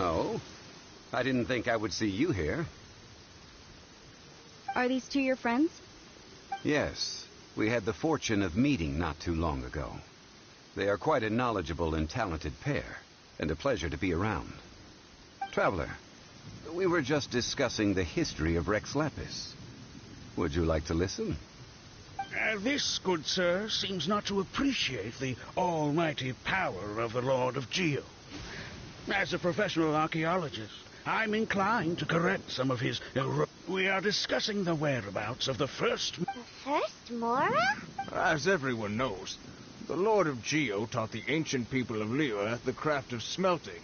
Oh? I didn't think I would see you here. Are these two your friends? Yes. We had the fortune of meeting not too long ago. They are quite a knowledgeable and talented pair, and a pleasure to be around. Traveler, we were just discussing the history of Rex Lapis. Would you like to listen? This, good sir, seems not to appreciate the almighty power of the Lord of Geo. As a professional archaeologist, I'm inclined to correct some of his We are discussing the whereabouts of the first... The first Mora? As everyone knows, the Lord of Geo taught the ancient people of Liyue the craft of smelting,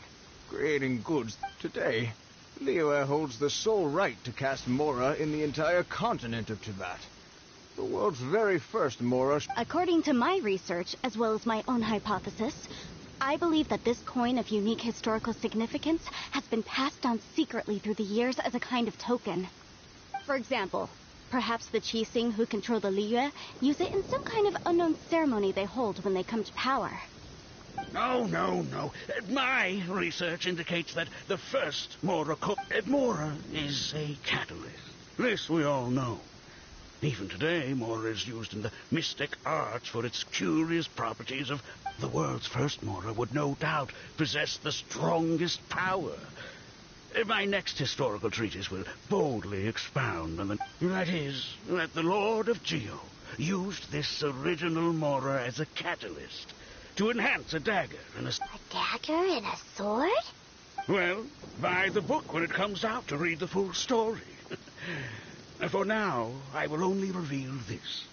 creating goods. Today, Liyue holds the sole right to cast Mora in the entire continent of Tibet. The world's very first Mora... According to my research, as well as my own hypothesis, I believe that this coin of unique historical significance has been passed down secretly through the years as a kind of token. For example, perhaps the Qixing who control the Liyue use it in some kind of unknown ceremony they hold when they come to power. No. My research indicates that the first Mora is a catalyst. This we all know. Even today, Mora is used in the mystic arts for its curious properties of... The world's first Mora would no doubt possess the strongest power. My next historical treatise will boldly expound on that is, that the Lord of Geo used this original Mora as a catalyst to enhance a dagger and A dagger and a sword? Well, buy the book when it comes out to read the full story. For now, I will only reveal this.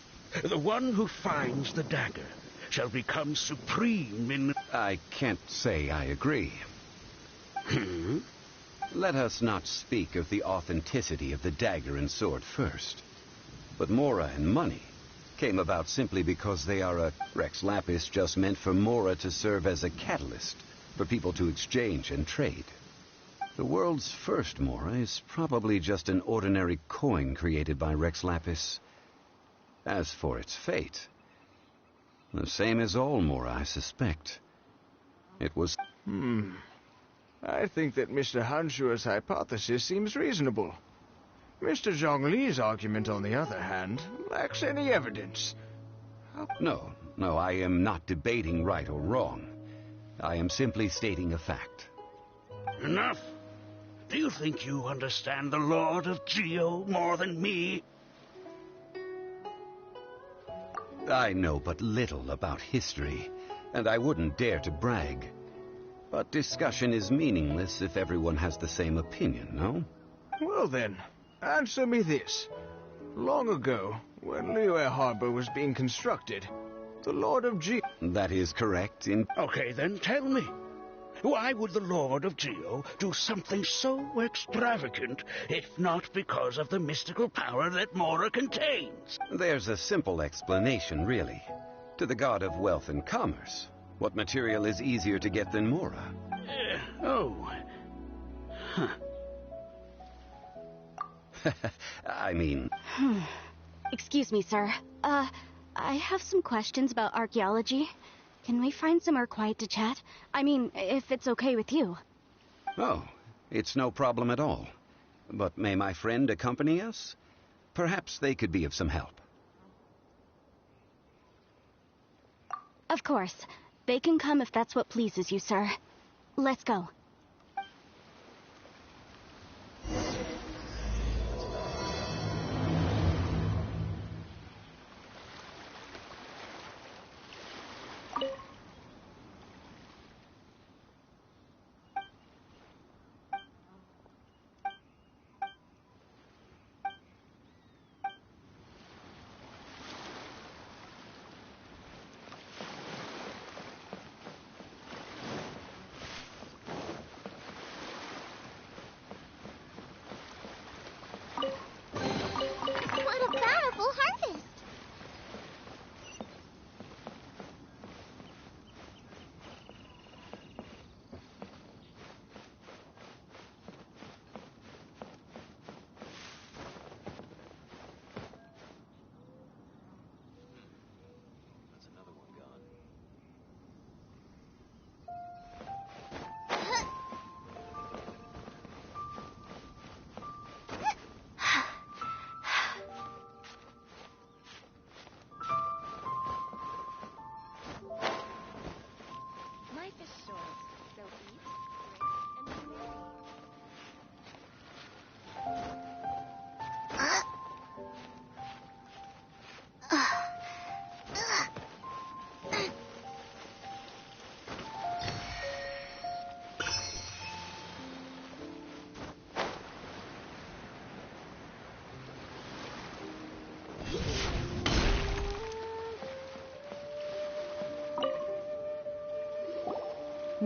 The one who finds the dagger shall become supreme in... I can't say I agree. Let us not speak of the authenticity of the dagger and sword first. But Mora and money came about simply because they are a... Rex Lapis just meant for Mora to serve as a catalyst for people to exchange and trade. The world's first Mora is probably just an ordinary coin created by Rex Lapis. As for its fate, the same as all Mora, I suspect. It was... I think that Mr. Hanshua's hypothesis seems reasonable. Mr. Zhongli's argument, on the other hand, lacks any evidence. No, I am not debating right or wrong. I am simply stating a fact. Enough! Do you think you understand the Lord of Geo more than me? I know but little about history, and I wouldn't dare to brag. But discussion is meaningless if everyone has the same opinion, no? Well then, answer me this. Long ago, when Liyue Harbor was being constructed, the Lord of Geo... That is correct Okay, then tell me. Why would the Lord of Geo do something so extravagant, if not because of the mystical power that Mora contains? There's a simple explanation, really. To the god of wealth and commerce, what material is easier to get than Mora? I mean... Excuse me, sir. I have some questions about archaeology. Can we find somewhere quiet to chat? I mean, if it's okay with you. Oh, it's no problem at all. But may my friend accompany us? Perhaps they could be of some help. Of course. They can come if that's what pleases you, sir. Let's go.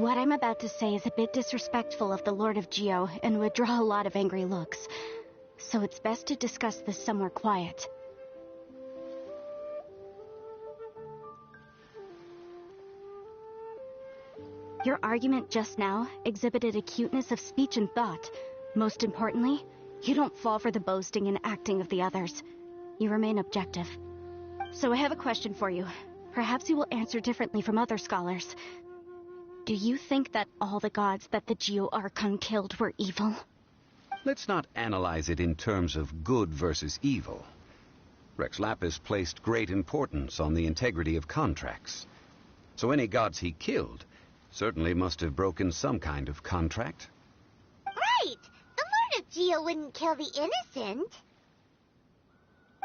What I'm about to say is a bit disrespectful of the Lord of Geo and would draw a lot of angry looks. So it's best to discuss this somewhere quiet. Your argument just now exhibited acuteness of speech and thought. Most importantly, you don't fall for the boasting and acting of the others. You remain objective. So I have a question for you. Perhaps you will answer differently from other scholars. Do you think that all the gods that the Geo Archon killed were evil? Let's not analyze it in terms of good versus evil. Rex Lapis placed great importance on the integrity of contracts. So any gods he killed certainly must have broken some kind of contract. Right! The Lord of Geo wouldn't kill the innocent.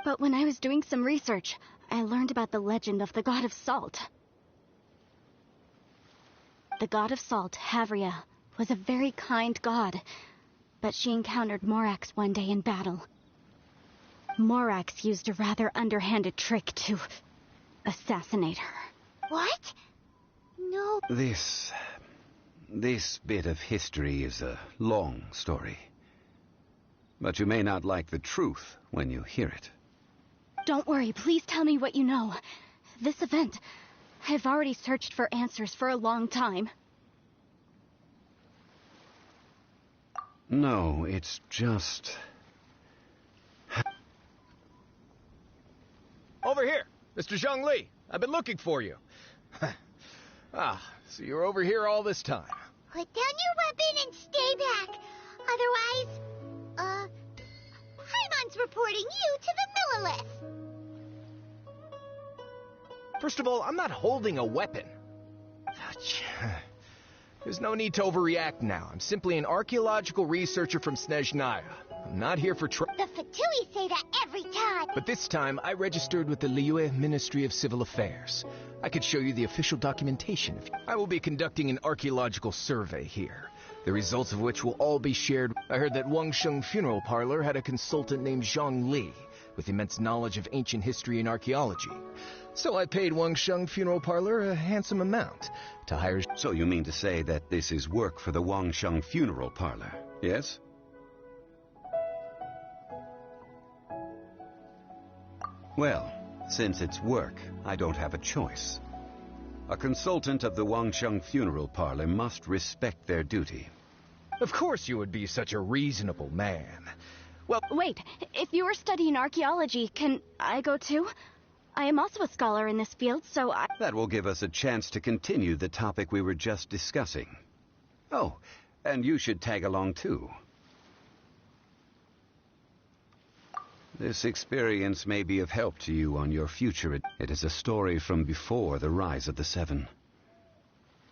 But when I was doing some research, I learned about the legend of the god of salt. The god of salt, Havria, was a very kind god, but she encountered Morax one day in battle. Morax used a rather underhanded trick to assassinate her. What? No. This bit of history is a long story. But you may not like the truth when you hear it. Don't worry, please tell me what you know. This event, I've already searched for answers for a long time. No, it's just... Over here, Mr. Zhongli. I've been looking for you. So you're over here all this time. Put down your weapon and stay back. Otherwise, Paimon's reporting you to the Millilith. First of all, I'm not holding a weapon. There's no need to overreact now. I'm simply an archaeological researcher from Snezhnaya. I'm not here for The Fatui say that every time. But this time, I registered with the Liyue Ministry of Civil Affairs. I could show you the official documentation. I will be conducting an archaeological survey here, the results of which will all be shared. I heard that Wangsheng Funeral Parlor had a consultant named Zhang Li, with immense knowledge of ancient history and archaeology. So I paid Wangsheng Funeral Parlor a handsome amount to hire... So you mean to say that this is work for the Wangsheng Funeral Parlor, yes? Well, since it's work, I don't have a choice. A consultant of the Wangsheng Funeral Parlor must respect their duty. Of course you would be such a reasonable man. Well... Wait, if you are studying archaeology, can I go too? I am also a scholar in this field, so I... That will give us a chance to continue the topic we were just discussing. Oh, and you should tag along too. This experience may be of help to you on your future. It is a story from before the rise of the Seven.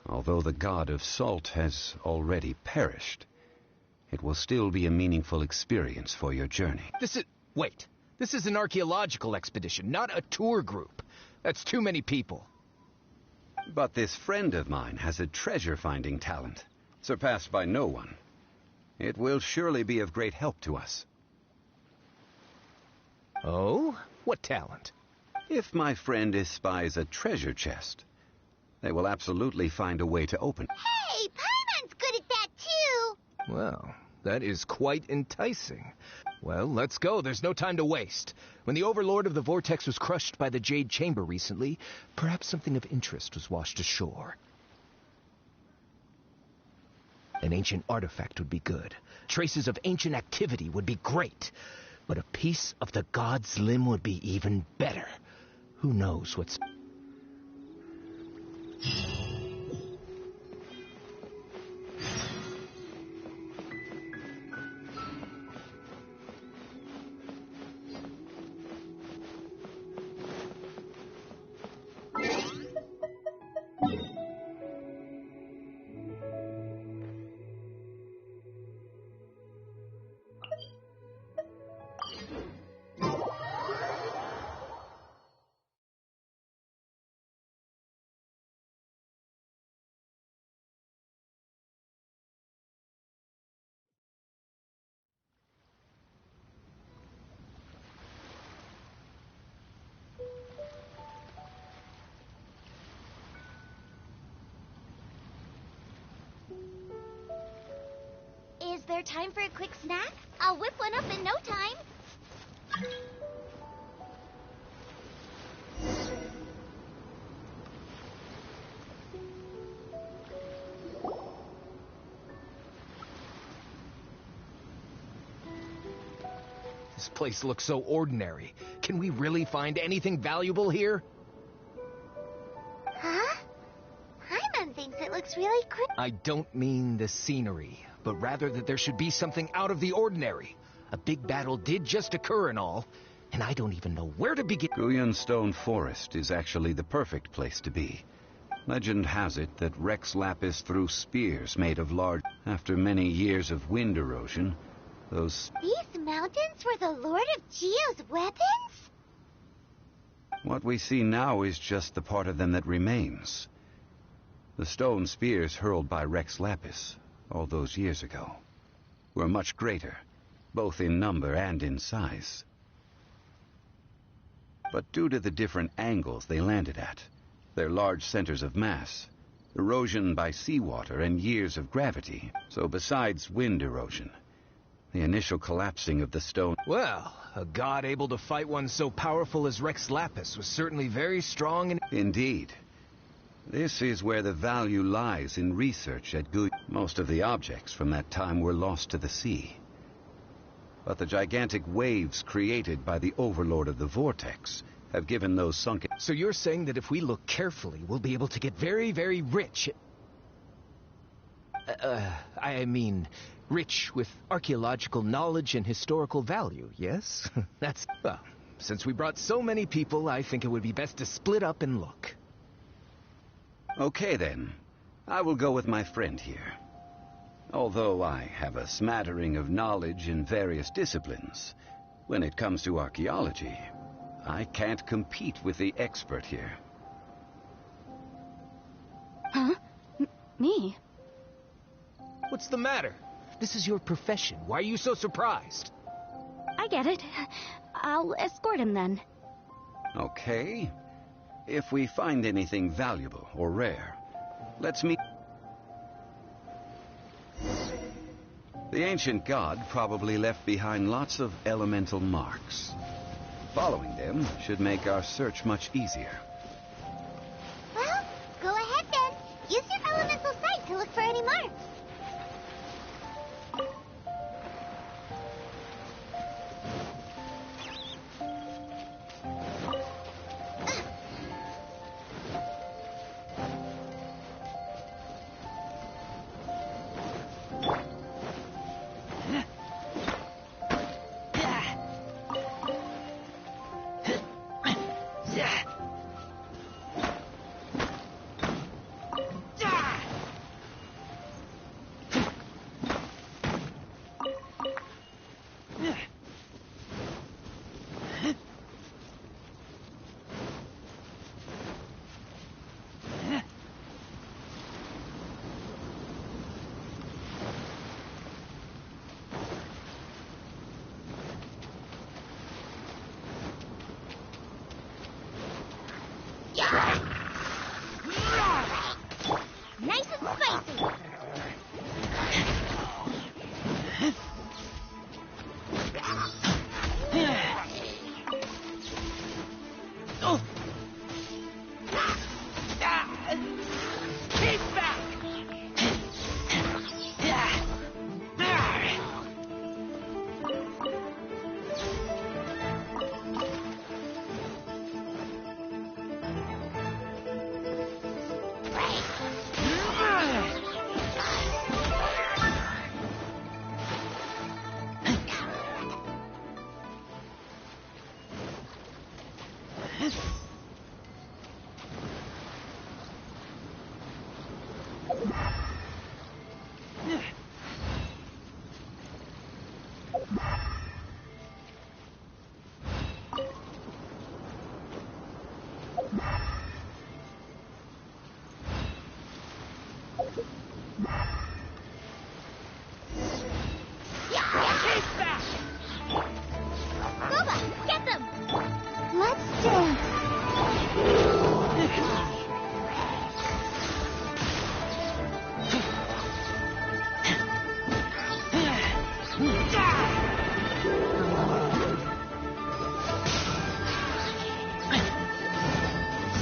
Although the god of salt has already perished, it will still be a meaningful experience for your journey. Wait. This is an archaeological expedition, not a tour group. That's too many people. But this friend of mine has a treasure-finding talent, surpassed by no one. It will surely be of great help to us. Oh? What talent? If my friend espies a treasure chest, they will absolutely find a way to open. Hey, Paimon's good at that too. Well, that is quite enticing. Well, let's go. There's no time to waste. When the Overlord of the Vortex was crushed by the Jade Chamber recently, perhaps something of interest was washed ashore. An ancient artifact would be good. Traces of ancient activity would be great. But a piece of the god's limb would be even better. Who knows what's... there time for a quick snack? I'll whip one up in no time. This place looks so ordinary. Can we really find anything valuable here? Huh? Paimon thinks it looks really cool. I don't mean the scenery, but rather that there should be something out of the ordinary. A big battle did just occur and all, and I don't even know where to begin. Guyan Stone Forest is actually the perfect place to be. Legend has it that Rex Lapis threw spears made of large... After many years of wind erosion, those... These mountains were the Lord of Geo's weapons? What we see now is just the part of them that remains. The stone spears hurled by Rex Lapis all those years ago were much greater, both in number and in size. But due to the different angles they landed at, their large centers of mass, erosion by seawater, and years of gravity, so besides wind erosion, the initial collapsing of the stone... Well, a god able to fight one so powerful as Rex Lapis was certainly very strong and... Indeed. This is where the value lies in research at Guyan. Most of the objects from that time were lost to the sea. But the gigantic waves created by the Overlord of the Vortex have given those sunken... So you're saying that if we look carefully, we'll be able to get very, very rich... I mean, rich with archaeological knowledge and historical value, yes? That's... Well, since we brought so many people, I think it would be best to split up and look. Okay then. I will go with my friend here. Although I have a smattering of knowledge in various disciplines, when it comes to archaeology, I can't compete with the expert here. Huh? Me? What's the matter? This is your profession. Why are you so surprised? I get it. I'll escort him then. Okay. If we find anything valuable or rare, let's meet... The ancient god probably left behind lots of elemental marks. Following them should make our search much easier. Well, go ahead then. Use your elemental sight to look for any marks.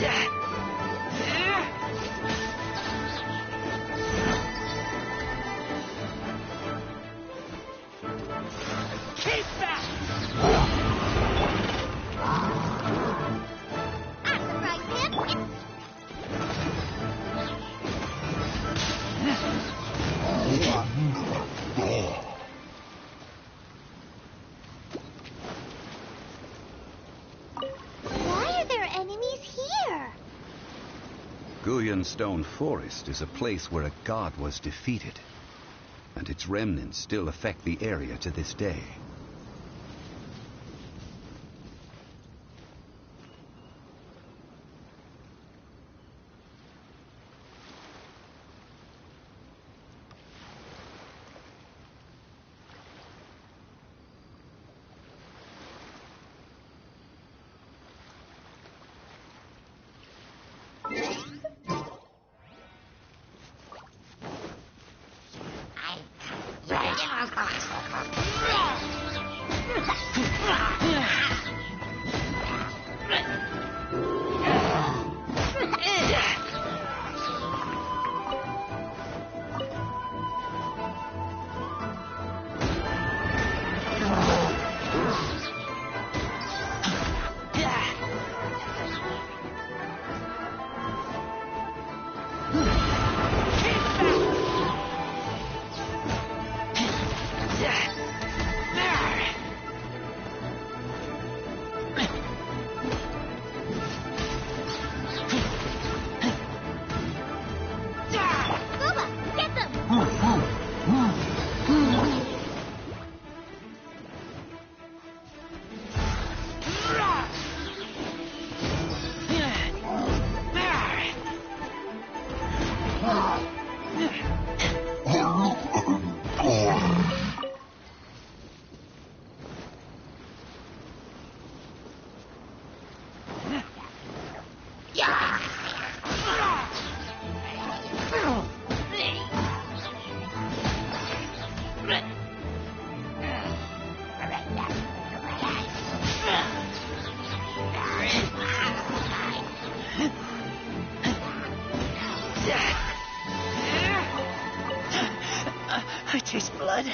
Keep that! I'm surprised him. Why are there enemies here? Guyun Stone Forest is a place where a god was defeated, and its remnants still affect the area to this day. I taste blood.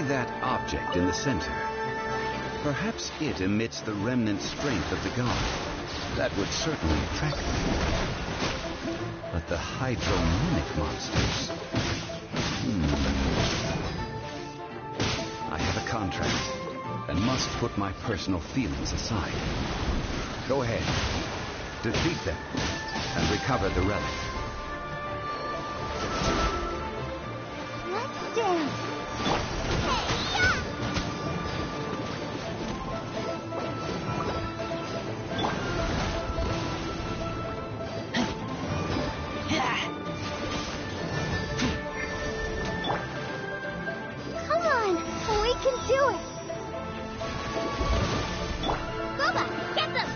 that object in the center. Perhaps it emits the remnant strength of the god. That would certainly attract them. But the hydromonic monsters... I have a contract, and must put my personal feelings aside. Go ahead. Defeat them, and recover the relic. Let's dance. Come on, we can do it. Boba, get them.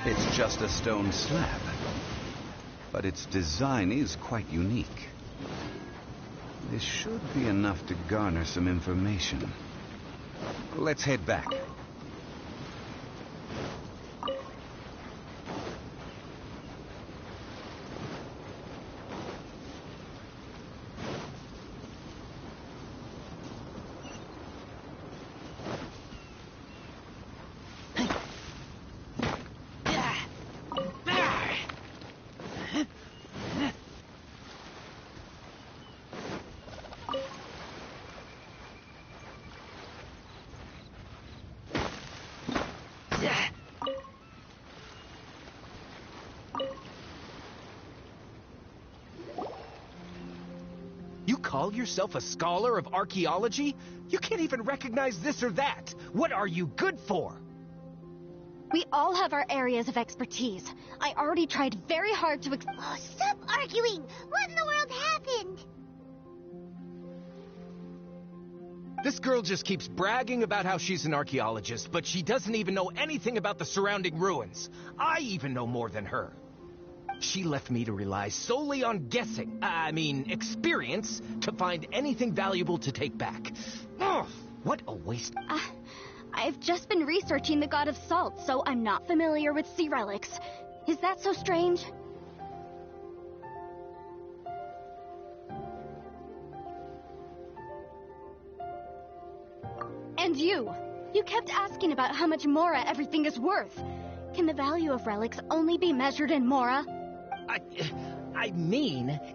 It's just a stone slab, but its design is quite unique. This should be enough to garner some information. Let's head back. You call yourself a scholar of archaeology? You can't even recognize this or that. What are you good for? We all have our areas of expertise. I already tried very hard to Oh, stop arguing! What in the world happened? This girl just keeps bragging about how she's an archaeologist, but she doesn't even know anything about the surrounding ruins. I even know more than her. She left me to rely solely on guessing, experience, to find anything valuable to take back. Ugh, what a waste. I've just been researching the god of salt, so I'm not familiar with sea relics. Is that so strange? And you kept asking about how much Mora everything is worth. Can the value of relics only be measured in Mora?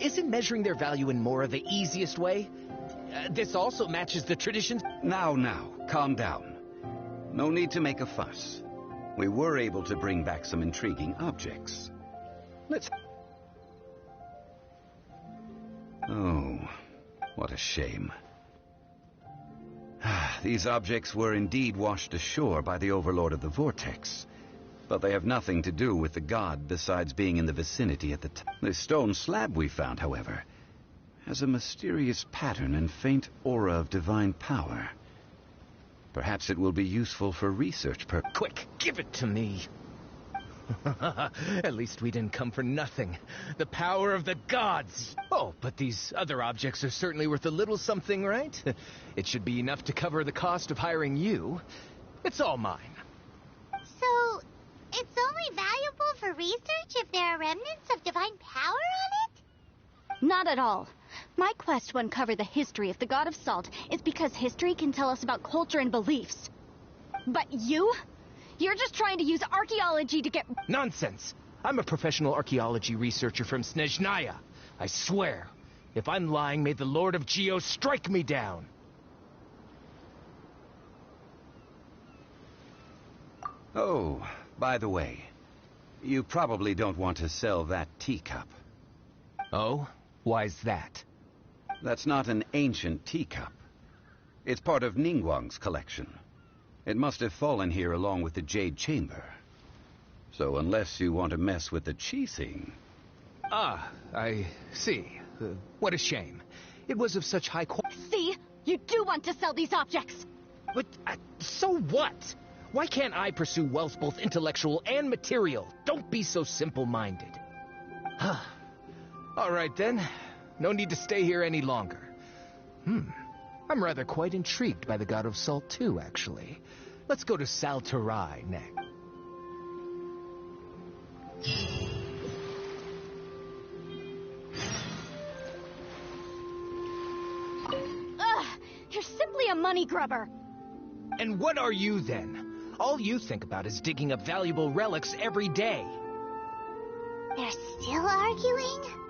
Isn't measuring their value in Mora the easiest way? This also matches the traditions. Now, calm down. No need to make a fuss. We were able to bring back some intriguing objects. Let's... Oh, what a shame. These objects were indeed washed ashore by the Overlord of the Vortex. But they have nothing to do with the god besides being in the vicinity at the time. The stone slab we found, however, has a mysterious pattern and faint aura of divine power. Perhaps it will be useful for research purposes. Quick, give it to me. At least we didn't come for nothing. The power of the gods. Oh, but these other objects are certainly worth a little something, right? It should be enough to cover the cost of hiring you. It's all mine. So, it's only valuable for research if there are remnants of divine power on it? Not at all. My quest to uncover the history of the god of salt is because history can tell us about culture and beliefs. But you're just trying to use archaeology to get... Nonsense! I'm a professional archaeology researcher from Snezhnaya. I swear, if I'm lying, may the Lord of Geo strike me down. Oh, by the way, you probably don't want to sell that teacup. Oh? Why's that? That's not an ancient teacup. It's part of Ningguang's collection. It must have fallen here along with the Jade Chamber. So unless you want to mess with the Qixing... Ah, I see. What a shame. It was of such high quality. See? You do want to sell these objects! But, so what? Why can't I pursue wealth both intellectual and material? Don't be so simple-minded. All right, then. No need to stay here any longer. I'm rather quite intrigued by the God of Salt, too, actually. Let's go to Saltarai next. money grubber. And what are you then? All you think about is digging up valuable relics every day. They're still arguing?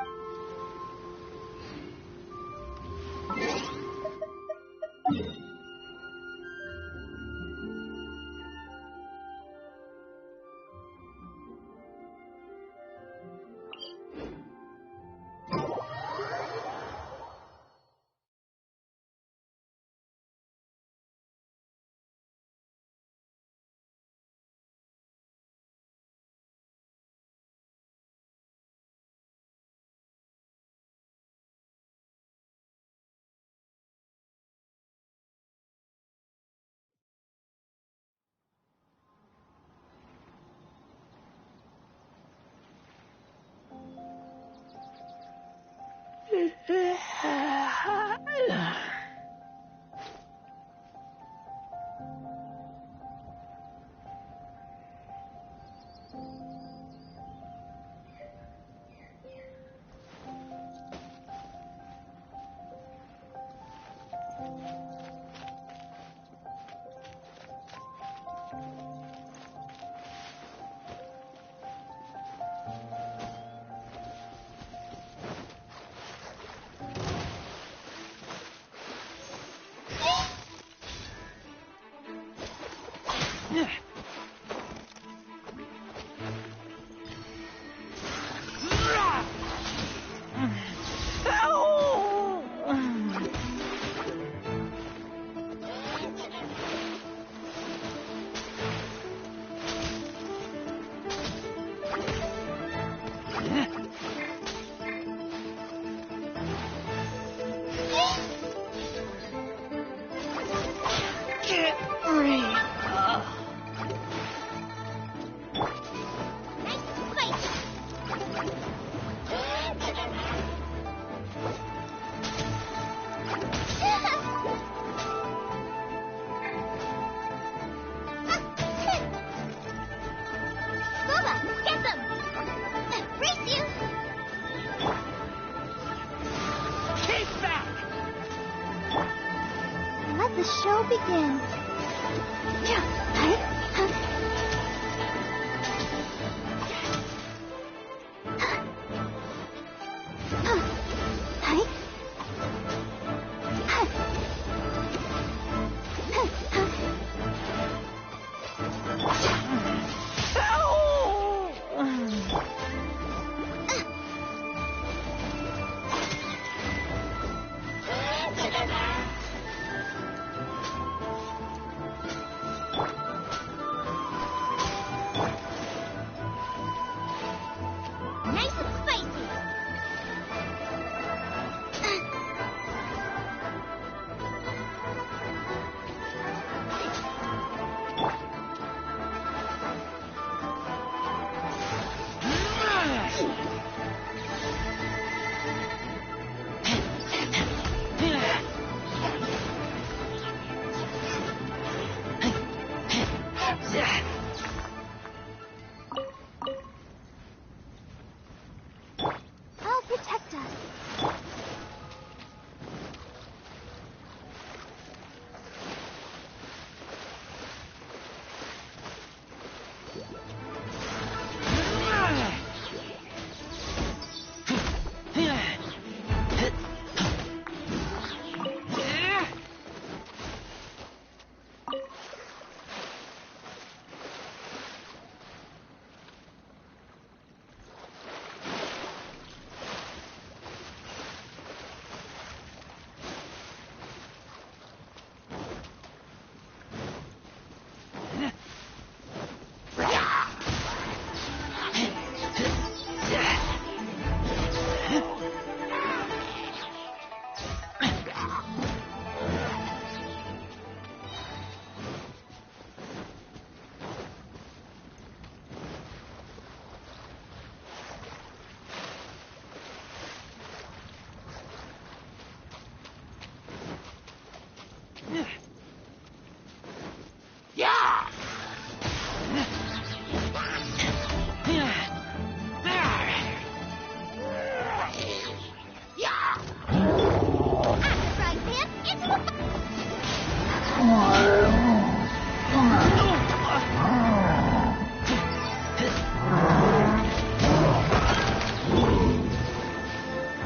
The show begins.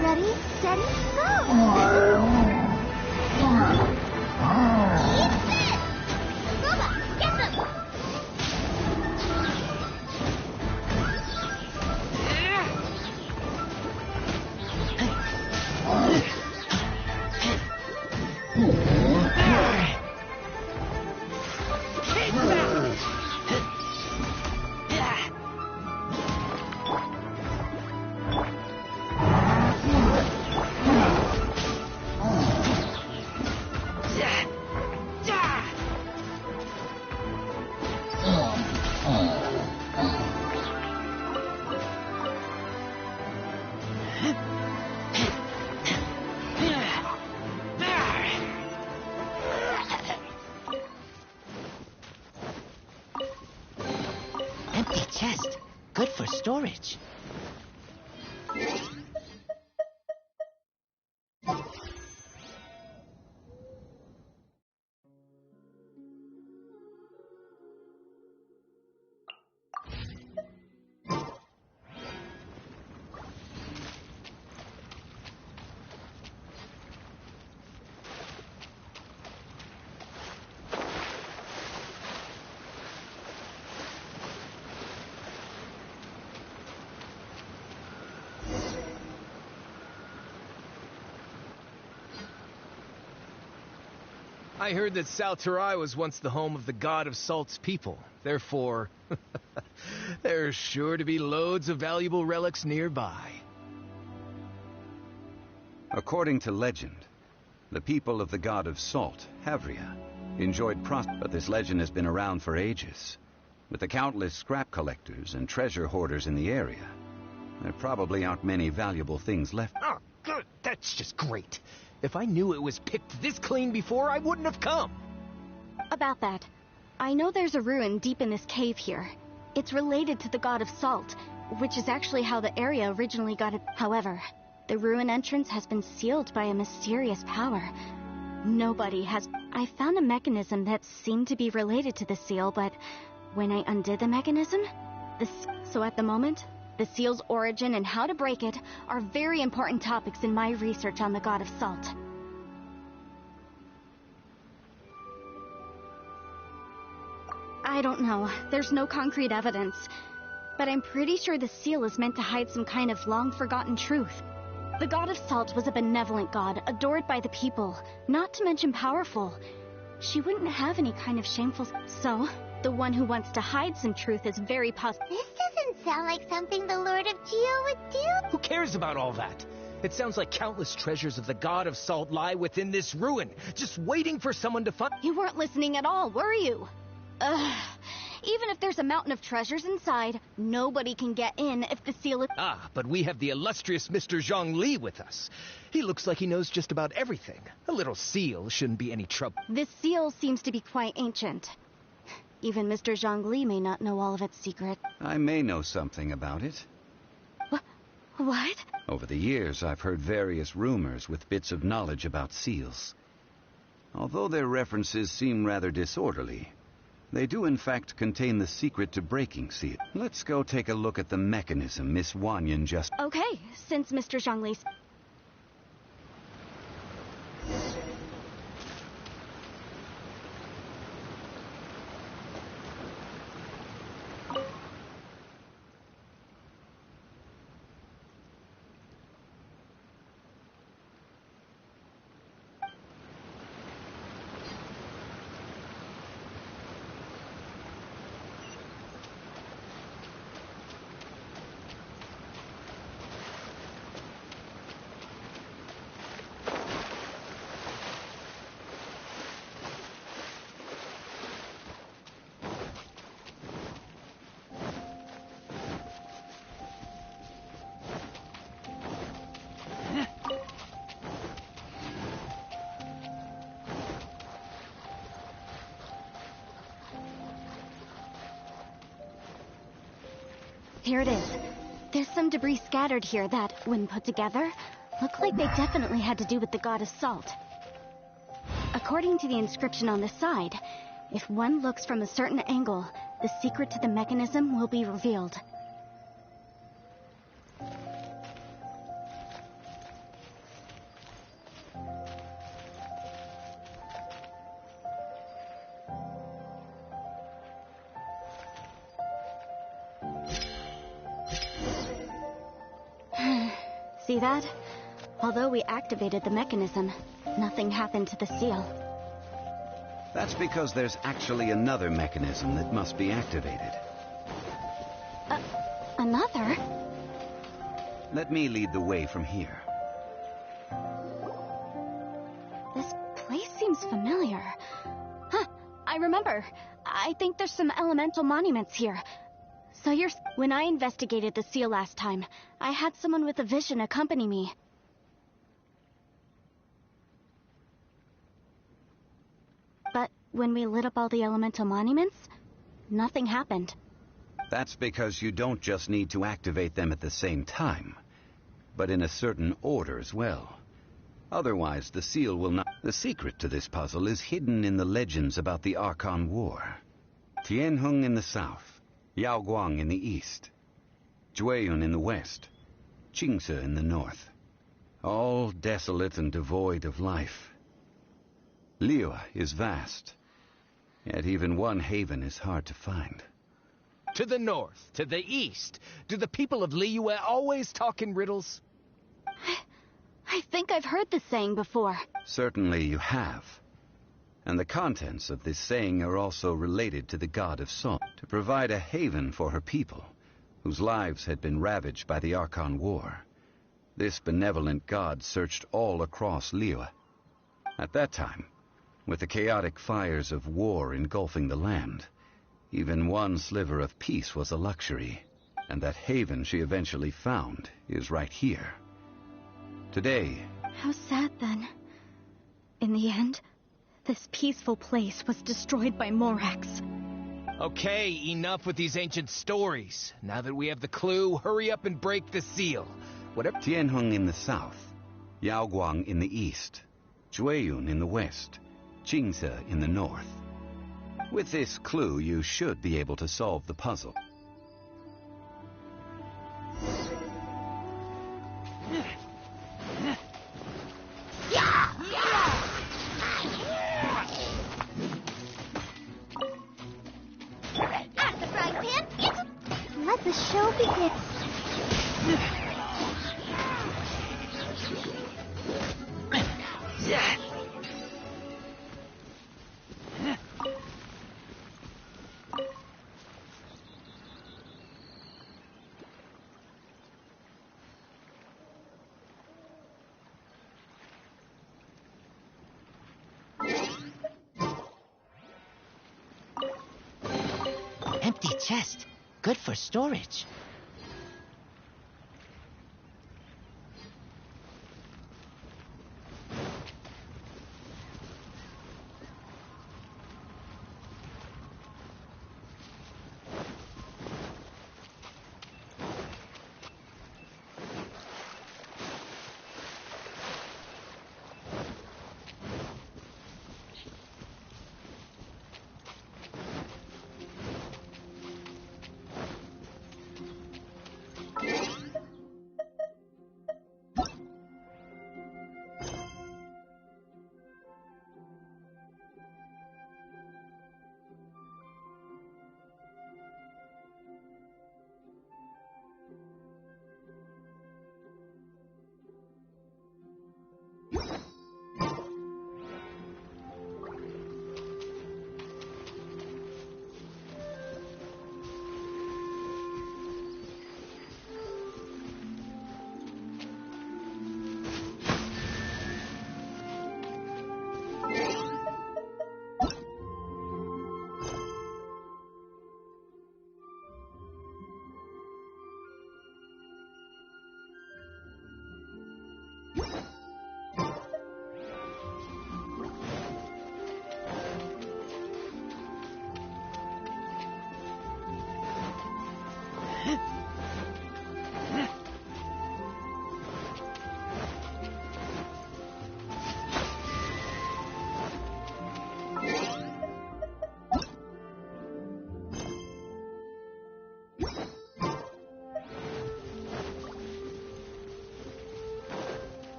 Ready, steady, go! Robot, get them! Empty chest. Good for storage. I heard that Salterai was once the home of the god of Salt's people. Therefore, there's sure to be loads of valuable relics nearby. According to legend, the people of the god of Salt, Havria, enjoyed but this legend has been around for ages. With the countless scrap collectors and treasure hoarders in the area, there probably aren't many valuable things left. Oh, good. That's just great. If I knew it was picked this clean before, I wouldn't have come. About that, I know there's a ruin deep in this cave here. It's related to the god of Salt, which is actually how the area originally got it. However, the ruin entrance has been sealed by a mysterious power. Nobody has... I found a mechanism that seemed to be related to the seal, but when I undid the mechanism, so at the moment, the seal's origin and how to break it are very important topics in my research on the god of Salt. I don't know. There's no concrete evidence. But I'm pretty sure the seal is meant to hide some kind of long-forgotten truth. The god of Salt was a benevolent god, adored by the people, not to mention powerful. She wouldn't have any kind of shameful... So, the one who wants to hide some truth is very possible. This doesn't sound like something the Lord of Geo would do. Who cares about all that? It sounds like countless treasures of the god of Salt lie within this ruin, just waiting for someone to find... You weren't listening at all, were you? Ugh. Even if there's a mountain of treasures inside, nobody can get in if the seal is... Ah, but we have the illustrious Mr. Zhongli with us. He looks like he knows just about everything. A little seal shouldn't be any trouble. This seal seems to be quite ancient. Even Mr. Zhongli may not know all of its secret. I may know something about it. What? Over the years, I've heard various rumors with bits of knowledge about seals. Although their references seem rather disorderly, they do in fact contain the secret to breaking seal. Let's go take a look at the mechanism Miss Wanyan just... Okay, since Mr. Zhongli's... Here it is. There's some debris scattered here that, when put together, look like they definitely had to do with the god of Salt. A According to the inscription on the side, if one looks from a certain angle, the secret to the mechanism will be revealed. See that? Although we activated the mechanism, nothing happened to the seal. That's because there's actually another mechanism that must be activated. Another? Let me lead the way from here. This place seems familiar. Huh, I remember. I think there's some elemental monuments here. So when I investigated the seal last time, I had someone with a vision accompany me. But when we lit up all the elemental monuments, nothing happened. That's because you don't just need to activate them at the same time, but in a certain order as well. Otherwise, the seal will not... The secret to this puzzle is hidden in the legends about the Archon War. Tianheng in the south, Yaoguang in the east, Jueyun in the west, Qingce in the north. All desolate and devoid of life. Liyue is vast, yet even one haven is hard to find. To the north, to the east. Do the people of Liyue always talk in riddles? I think I've heard this saying before. Certainly you have. And the contents of this saying are also related to the god of song, to provide a haven for her people, whose lives had been ravaged by the Archon War. This benevolent god searched all across Liyue. At that time, with the chaotic fires of war engulfing the land, even one sliver of peace was a luxury, and that haven she eventually found is right here. Today... How sad, then. In the end, this peaceful place was destroyed by Morax. Okay, enough with these ancient stories. Now that we have the clue, hurry up and break the seal. Whatever... Tianheng in the south, Yaoguang in the east, Jueyun in the west, Qingce in the north. With this clue, you should be able to solve the puzzle. At the frying pan, let the show begin. Empty chest. Good for storage.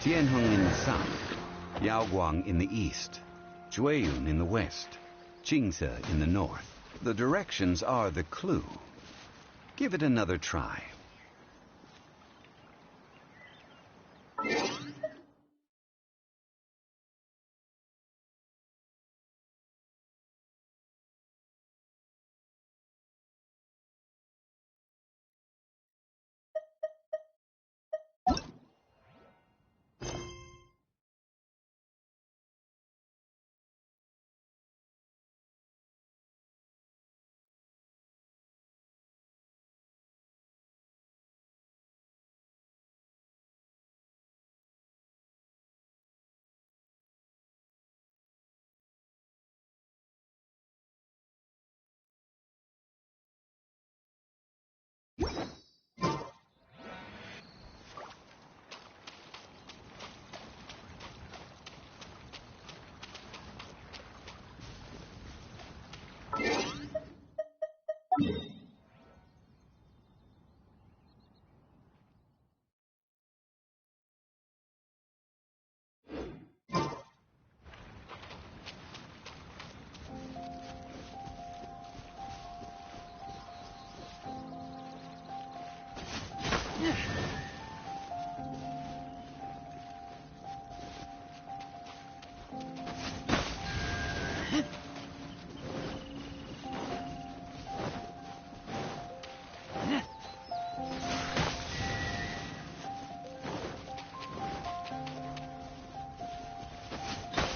Tianheng in the south, Yaoguang in the east, Jueyun in the west, Jingze in the north. The directions are the clue. Give it another try.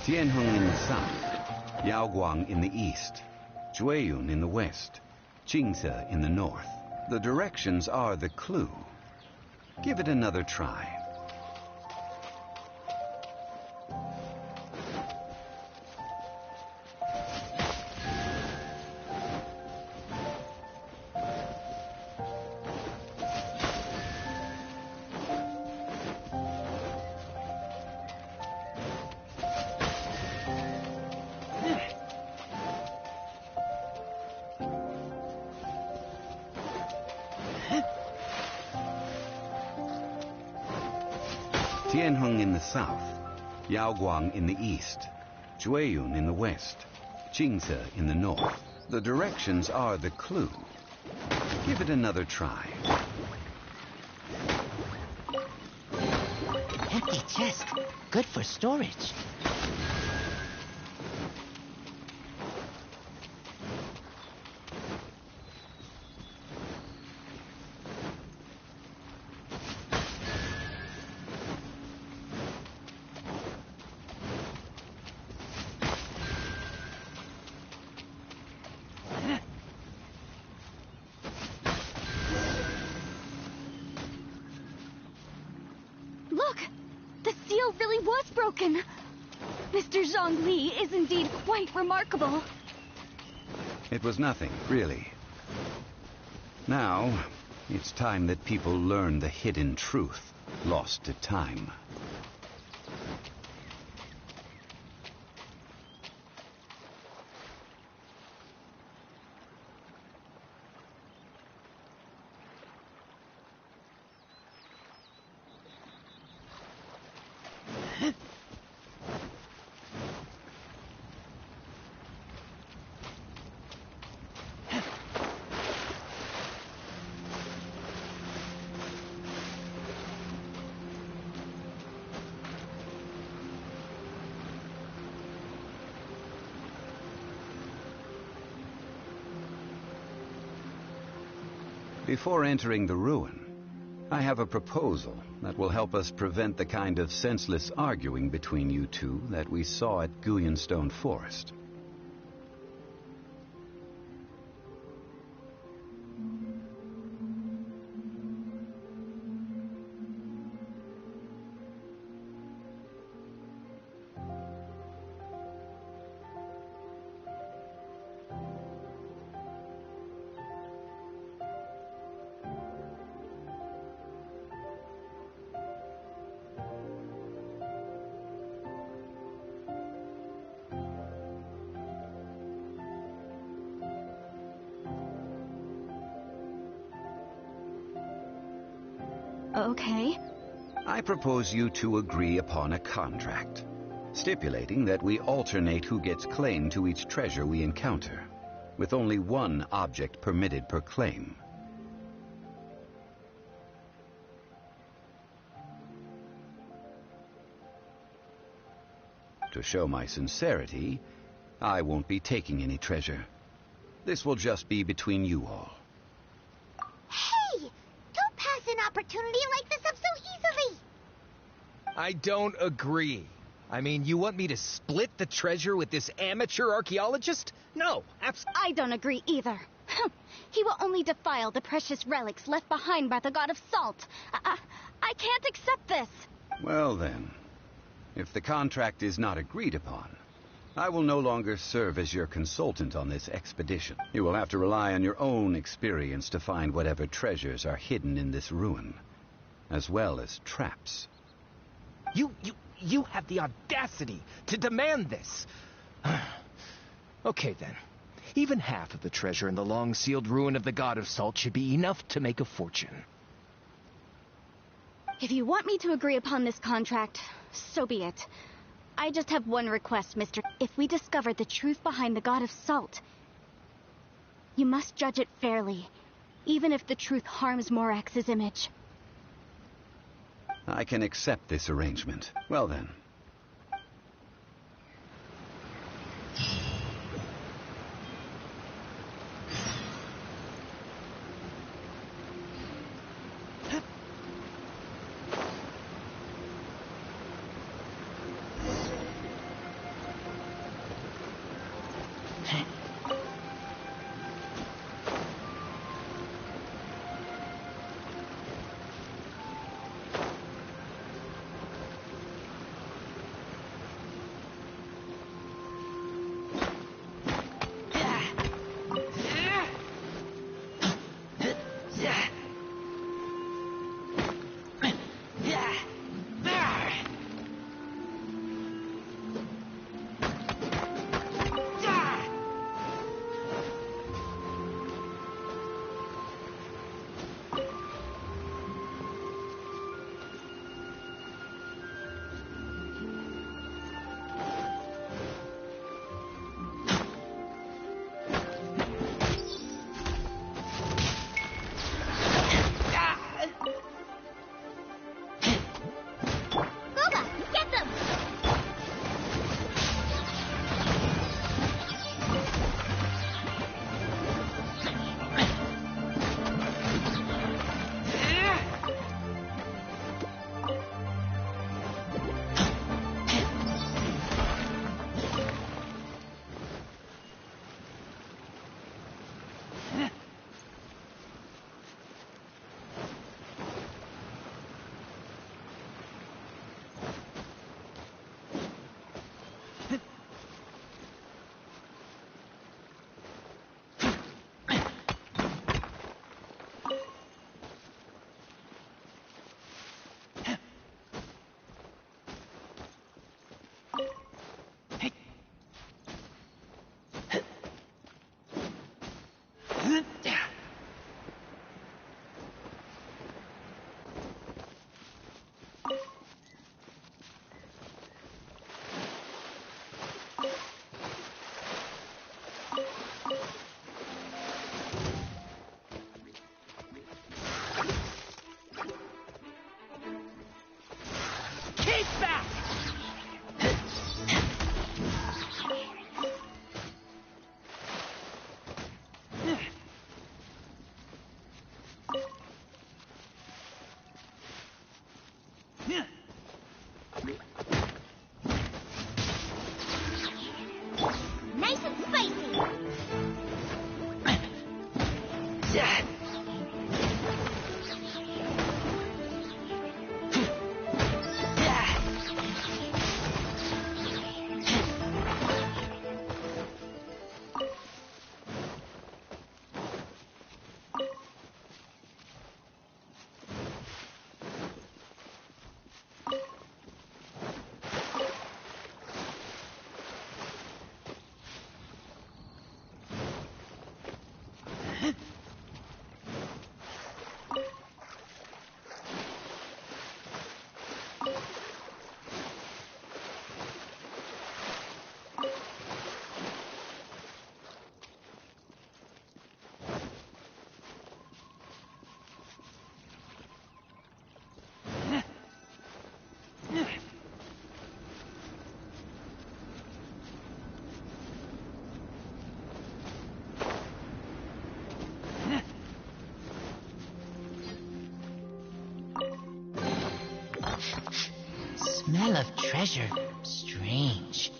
Tianheng in the south, Yaoguang in the east, Jueyun in the west, Jingze in the north. The directions are the clue. Give it another try. Tianheng in the south, Yaoguang in the east, Jueyun in the west, Jingze in the north. The directions are the clue. Give it another try. Empty chest. Good for storage. Look! The seal really was broken! Mr. Zhongli is indeed quite remarkable. It was nothing, really. Now, it's time that people learn the hidden truth, lost to time. Before entering the ruin, I have a proposal that will help us prevent the kind of senseless arguing between you two that we saw at Guyanstone Forest. Okay. I propose you two agree upon a contract, stipulating that we alternate who gets claim to each treasure we encounter, with only one object permitted per claim. To show my sincerity, I won't be taking any treasure. This will just be between you all. Hey! Don't pass an opportunity like this up so easily! I don't agree. I mean, you want me to split the treasure with this amateur archaeologist? No, absolutely. I don't agree either. He will only defile the precious relics left behind by the god of salt. I can't accept this. Well then, if the contract is not agreed upon, I will no longer serve as your consultant on this expedition. You will have to rely on your own experience to find whatever treasures are hidden in this ruin, as well as traps. You have the audacity to demand this. Okay then. Even half of the treasure in the long-sealed ruin of the God of Salt should be enough to make a fortune. If you want me to agree upon this contract, so be it. I just have one request, Mr. If we discover the truth behind the God of Salt, you must judge it fairly, even if the truth harms Morax's image. I can accept this arrangement. Well then. Nice and spicy. Smell of treasure. Strange.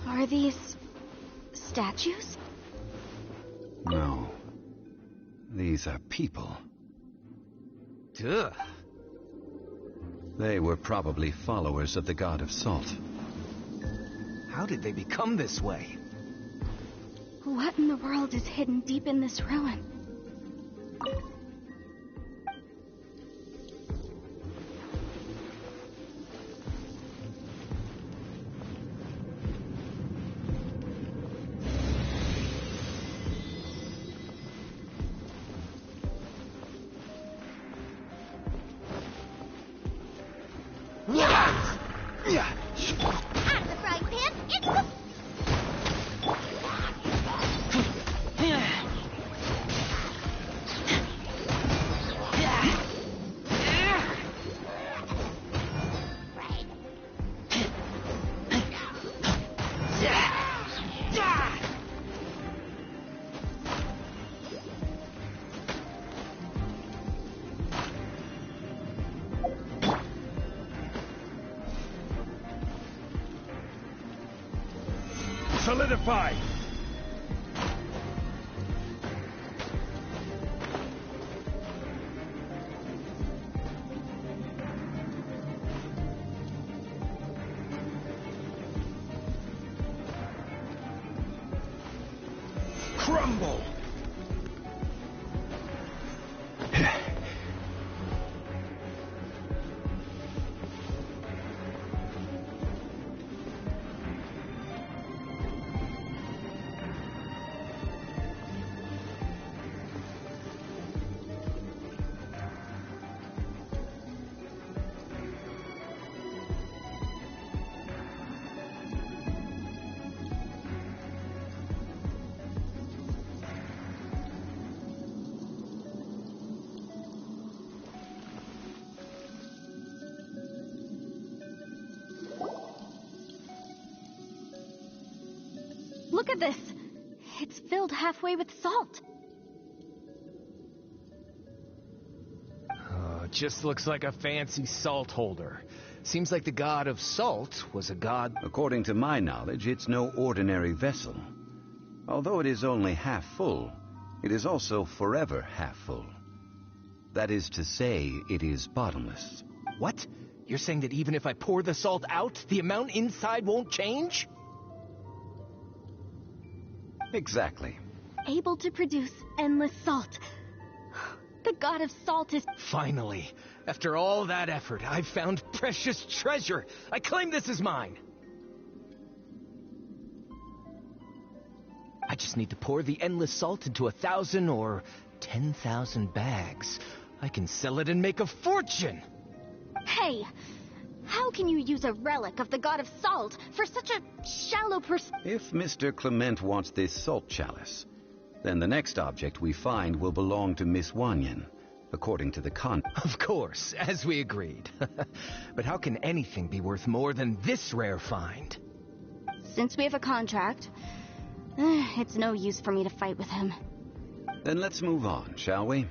Are these statues? No. These are people. Ugh. They were probably followers of the god of salt. How did they become this way? What in the world is hidden deep in this ruin? Out of the frying pan, it's the... Solidify! Crumble! Look at this. It's filled halfway with salt. Oh, it just looks like a fancy salt holder. Seems like the god of salt was a god... According to my knowledge, it's no ordinary vessel. Although it is only half full, it is also forever half full. That is to say, it is bottomless. What? You're saying that even if I pour the salt out, the amount inside won't change? Exactly. able to produce endless salt. The god of salt is... Finally, after all that effort, I've found precious treasure. I claim this as mine. I just need to pour the endless salt into 1,000 or 10,000 bags. I can sell it and make a fortune! Hey! How can you use a relic of the god of salt for such a shallow If Mr. Clement wants this salt chalice, then the next object we find will belong to Miss Wanyan, according to the Of course, as we agreed. But how can anything be worth more than this rare find? Since we have a contract, it's no use for me to fight with him. Then let's move on, shall we?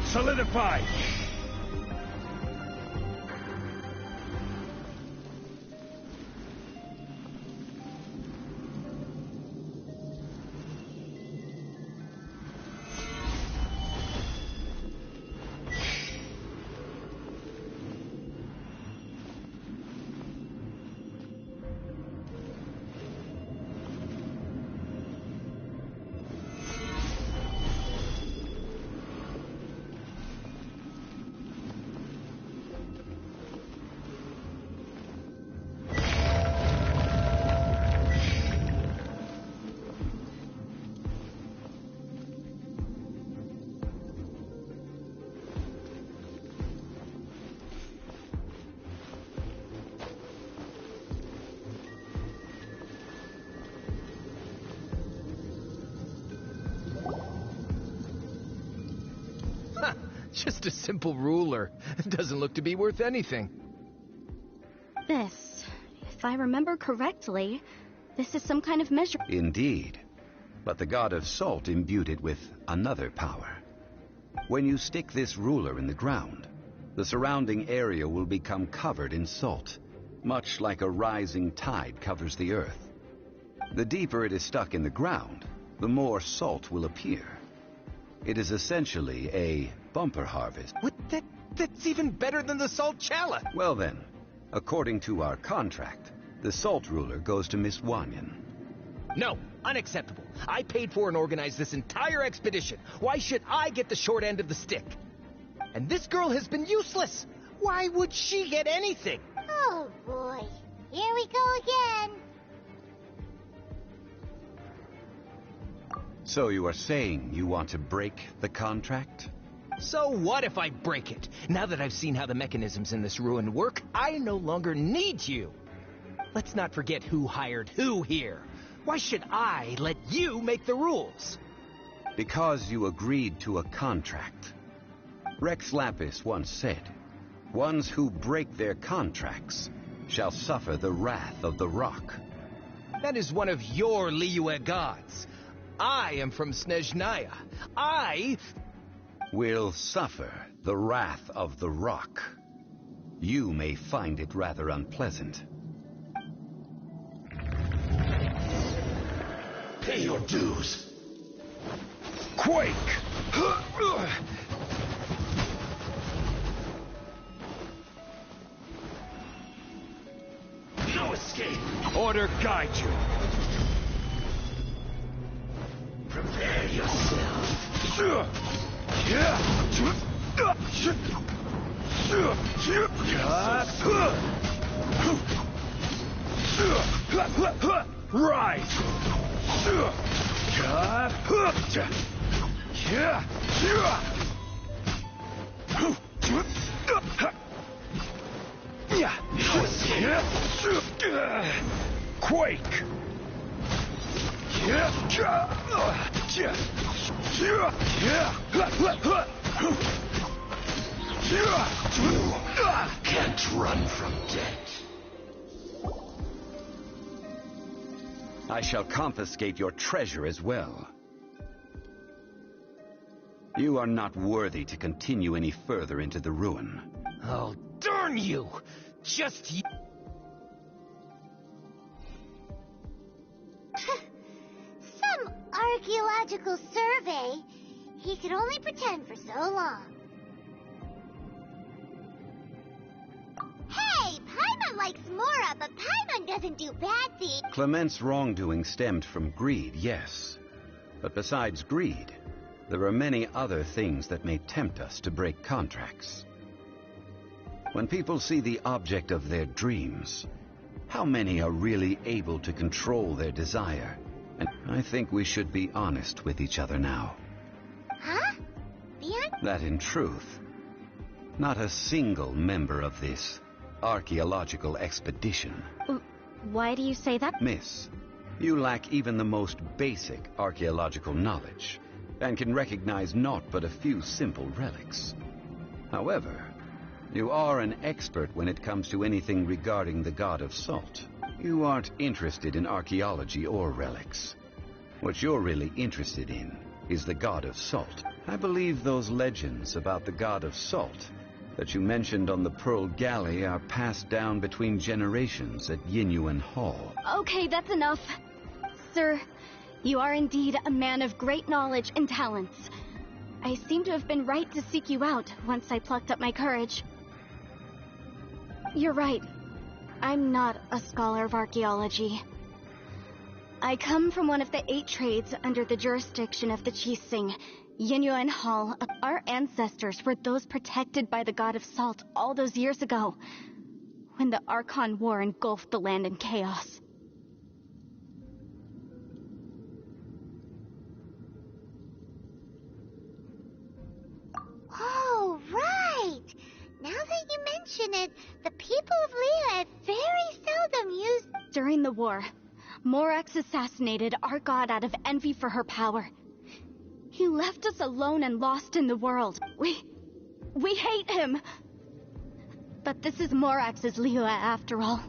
Solidify! Just a simple ruler. It doesn't look to be worth anything. This, if I remember correctly, this is some kind of measure. Indeed. But the god of salt imbued it with another power. When you stick this ruler in the ground, the surrounding area will become covered in salt, much like a rising tide covers the earth. The deeper it is stuck in the ground, the more salt will appear. It is essentially a bumper harvest. What? That's even better than the salt chalice. Well then, according to our contract, the salt ruler goes to Miss Wanyan. No, unacceptable. I paid for and organized this entire expedition. Why should I get the short end of the stick? And this girl has been useless. Why would she get anything? Oh boy, here we go again. So you are saying you want to break the contract? So what if I break it? Now that I've seen how the mechanisms in this ruin work, I no longer need you. Let's not forget who hired who here. Why should I let you make the rules? Because you agreed to a contract. Rex Lapis once said, "Ones who break their contracts shall suffer the wrath of the rock." That is one of your Liyue gods. I am from Snezhnaya. I will suffer the wrath of the rock. You may find it rather unpleasant. Pay your dues. Quake! Order guide you. Prepare yourself. Rise! Quake! Can't run from death. I shall confiscate your treasure as well. You are not worthy to continue any further into the ruin. Oh, darn you! Just Some archaeological survey. He could only pretend for so long. Hey, Paimon likes Mora, but Paimon doesn't do bad things. Clement's wrongdoing stemmed from greed, yes. But besides greed, there are many other things that may tempt us to break contracts. When people see the object of their dreams, how many are really able to control their desire? And I think we should be honest with each other now. Huh? That in truth, not a single member of this archaeological expedition. Why do you say that? Miss, you lack even the most basic archaeological knowledge, and can recognize naught but a few simple relics. However, you are an expert when it comes to anything regarding the god of salt. You aren't interested in archaeology or relics. What you're really interested in is the god of salt. I believe those legends about the god of salt that you mentioned on the Pearl Galley are passed down between generations at Yinyuan Hall. Okay, that's enough. Sir, you are indeed a man of great knowledge and talents. I seem to have been right to seek you out once I plucked up my courage. You're right. I'm not a scholar of archaeology. I come from one of the 8 trades under the jurisdiction of the Chising, Yinyuan Hall. Our ancestors were those protected by the god of salt all those years ago, when the Archon War engulfed the land in chaos. Oh, right! Now that you mention it, the people of Leah very seldom use... During the war, Morax assassinated our god out of envy for her power. He left us alone and lost in the world. We hate him! But this is Morax's Leah after all.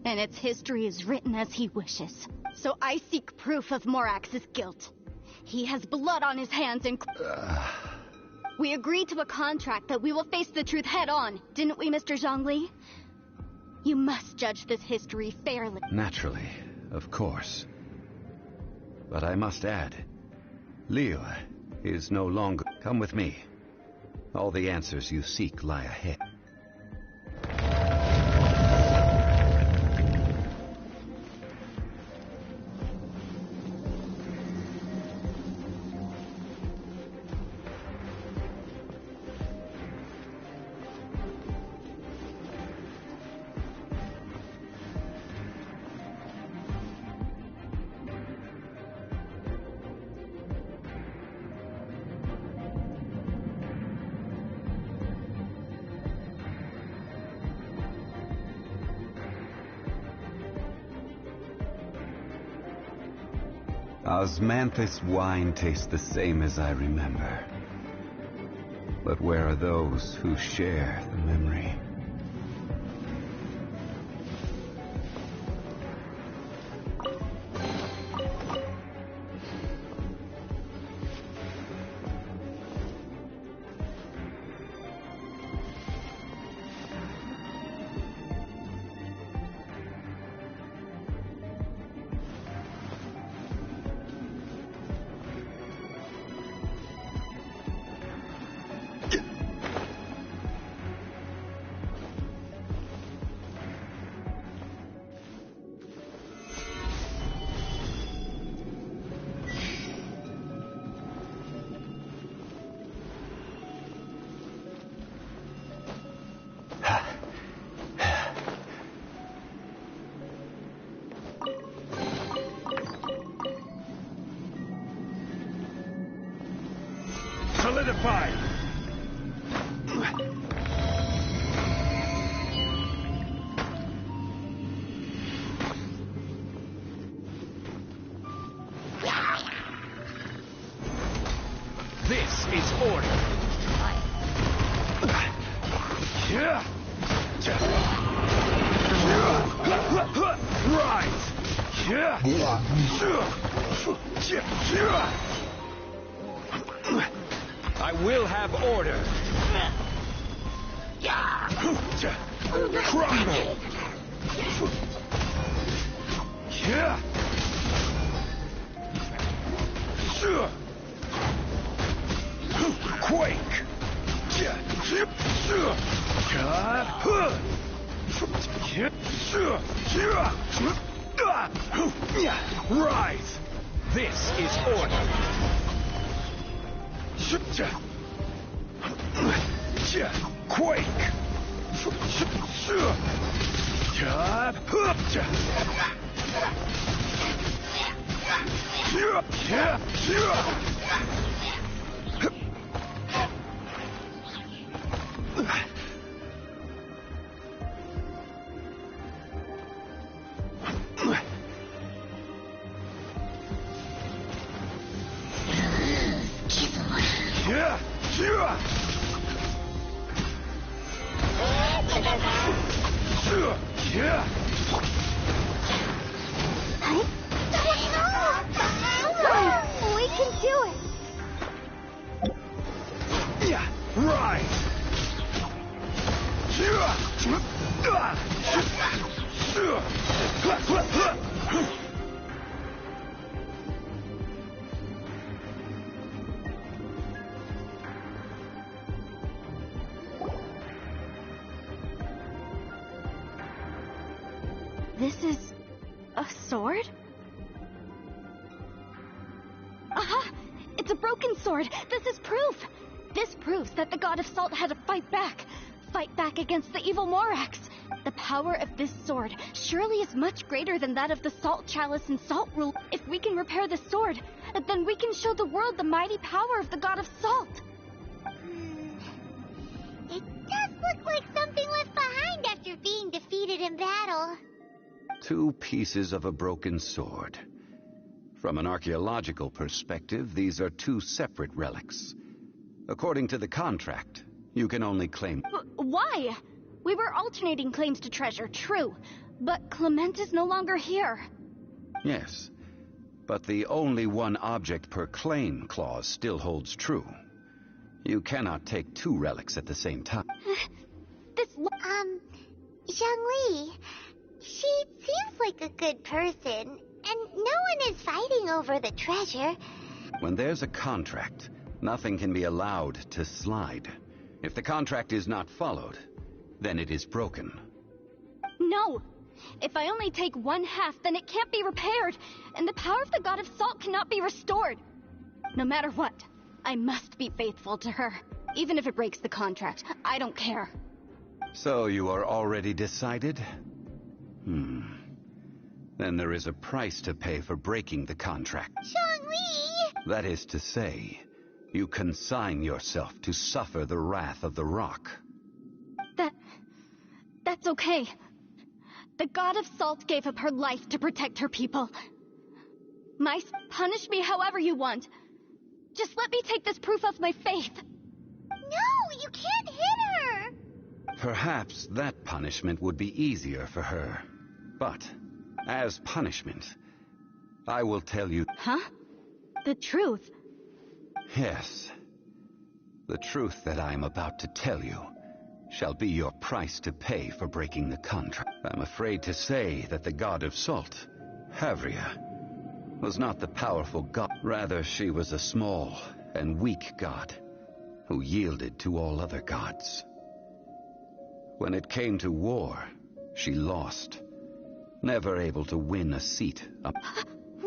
And its history is written as he wishes. So I seek proof of Morax's guilt. He has blood on his hands and... We agreed to a contract that we will face the truth head on, didn't we, Mr. Zhongli? You must judge this history fairly. Naturally, of course. But I must add, Leo is no longer... Come with me. All the answers you seek lie ahead. Osmanthus wine tastes the same as I remember. But where are those who share the memory? I will have order. Crumble! Quake! Rise! This is order. Quake! We can do it! Rise! This is a sword? Aha! It's a broken sword! This is proof! This proves that the god of salt had to fight back. Fight back against the evil Morax. The power of this sword surely is much greater than that of the salt chalice and salt rule. If we can repair the sword, then we can show the world the mighty power of the god of salt. It does look like something left behind after being defeated in battle. 2 pieces of a broken sword. From an archaeological perspective, these are 2 separate relics. According to the contract, you can only claim... Why? We were alternating claims to treasure, true. But Clement is no longer here. Yes, but the only 1 object per claim clause still holds true. You cannot take 2 relics at the same time. Zhongli, she seems like a good person, and no one is fighting over the treasure. When there's a contract, nothing can be allowed to slide. If the contract is not followed, then it is broken. No! If I only take 1/2, then it can't be repaired, and the power of the god of salt cannot be restored. No matter what, I must be faithful to her. Even if it breaks the contract, I don't care. So you are already decided? Then there is a price to pay for breaking the contract. Zhongli! That is to say, you consign yourself to suffer the wrath of the rock. That's okay. The god of salt gave up her life to protect her people. Mais, punish me however you want. Just let me take this proof of my faith. No, you can't hit her! Perhaps that punishment would be easier for her. But, as punishment, I will tell you... Huh? The truth? Yes. The truth that I am about to tell you shall be your price to pay for breaking the contract. I'm afraid to say that the god of salt, Havria, was not the powerful god. Rather, she was a small and weak god who yielded to all other gods. When it came to war, she lost, never able to win a seat up.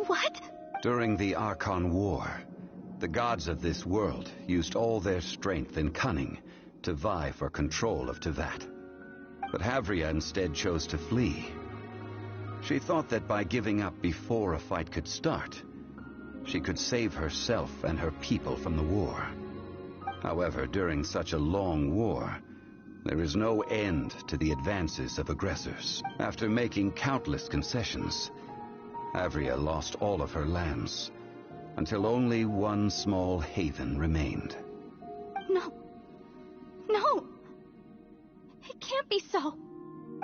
What? During the Archon War, the gods of this world used all their strength and cunning to vie for control of Tevat. But Havria instead chose to flee. She thought that by giving up before a fight could start, she could save herself and her people from the war. However, during such a long war, there is no end to the advances of aggressors. After making countless concessions, Havria lost all of her lands, until only one small haven remained. No! It can't be so.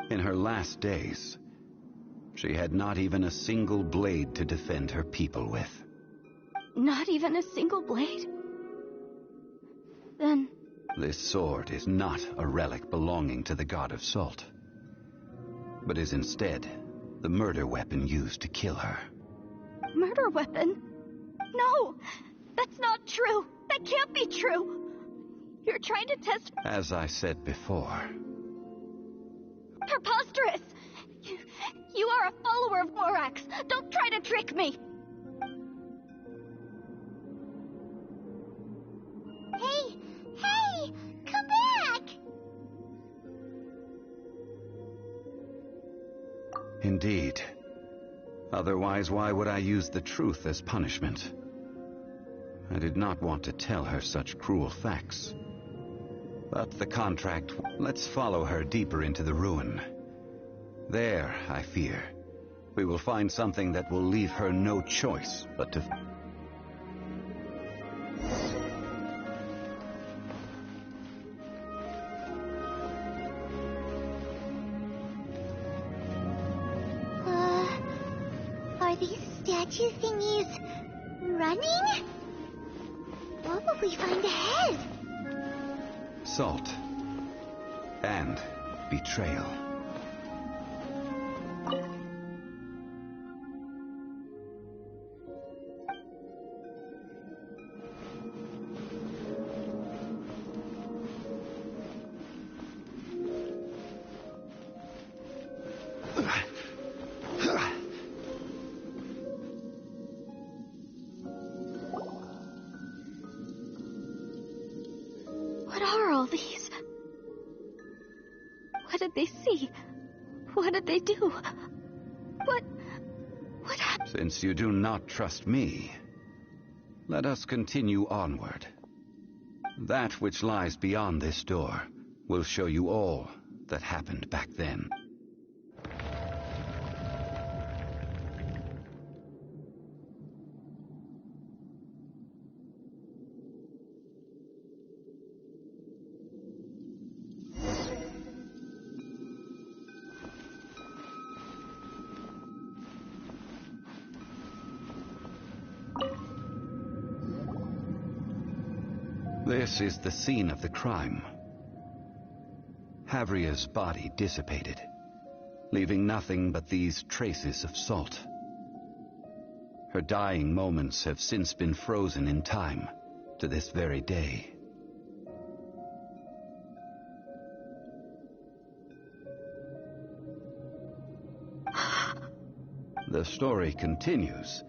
In her last days, She had not even a single blade to defend her people with. Not even a single blade? Then... This sword is not a relic belonging to the god of salt, but is instead the murder weapon used to kill her. Murder weapon? No! That's not true! That can't be true! You're trying to test... As I said before... Preposterous! You are a follower of Morax! Don't try to trick me! Hey! Hey! Come back! Indeed. Otherwise, why would I use the truth as punishment? I did not want to tell her such cruel facts. But the contract... Let's follow her deeper into the ruin. There, I fear, we will find something that will leave her no choice but to... Are these statue thingies running? What will we find ahead? Salt. And betrayal. What are all these? What did they see? What did they do? What happened? Since you do not trust me, let us continue onward. That which lies beyond this door will show you all that happened back then. This is the scene of the crime. Havria's body dissipated, leaving nothing but these traces of salt. Her dying moments have since been frozen in time to this very day. The story continues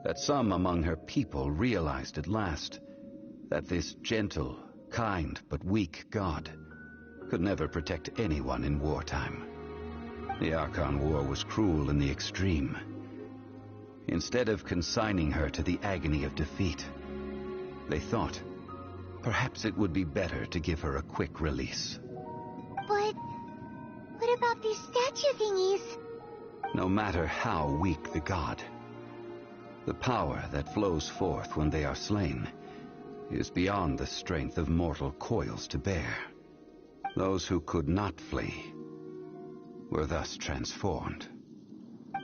that some among her people realized at last that this gentle, kind, but weak god could never protect anyone in wartime. The Archon War was cruel in the extreme. Instead of consigning her to the agony of defeat, they thought perhaps it would be better to give her a quick release. But what about these statue thingies? No matter how weak the god, the power that flows forth when they are slain is beyond the strength of mortal coils to bear. Those who could not flee were thus transformed.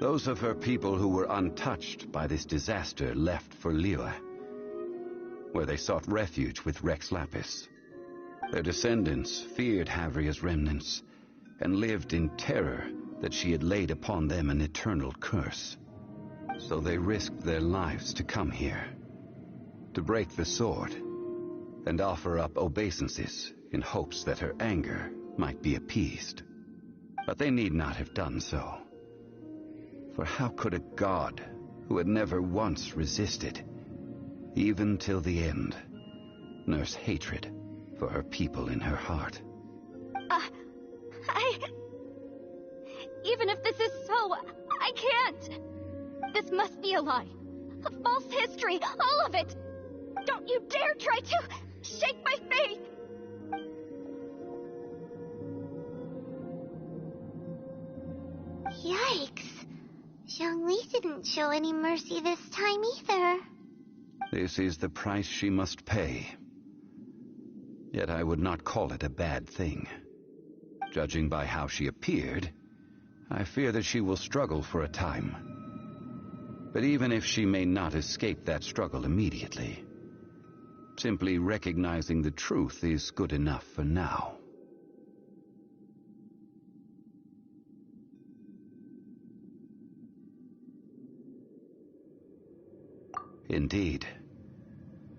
Those of her people who were untouched by this disaster left for Liyue, where they sought refuge with Rex Lapis. Their descendants feared Havria's remnants and lived in terror that she had laid upon them an eternal curse. So they risked their lives to come here, to break the sword and offer up obeisances in hopes that her anger might be appeased. But they need not have done so. For how could a god who had never once resisted, even till the end, nurse hatred for her people in her heart? Even if this is so, I can't. This must be a lie. A false history, all of it. Don't you dare try to shake my faith! Yikes. Zhongli didn't show any mercy this time either. This is the price she must pay. Yet I would not call it a bad thing. Judging by how she appeared, I fear that she will struggle for a time. But even if she may not escape that struggle immediately, simply recognizing the truth is good enough for now. Indeed.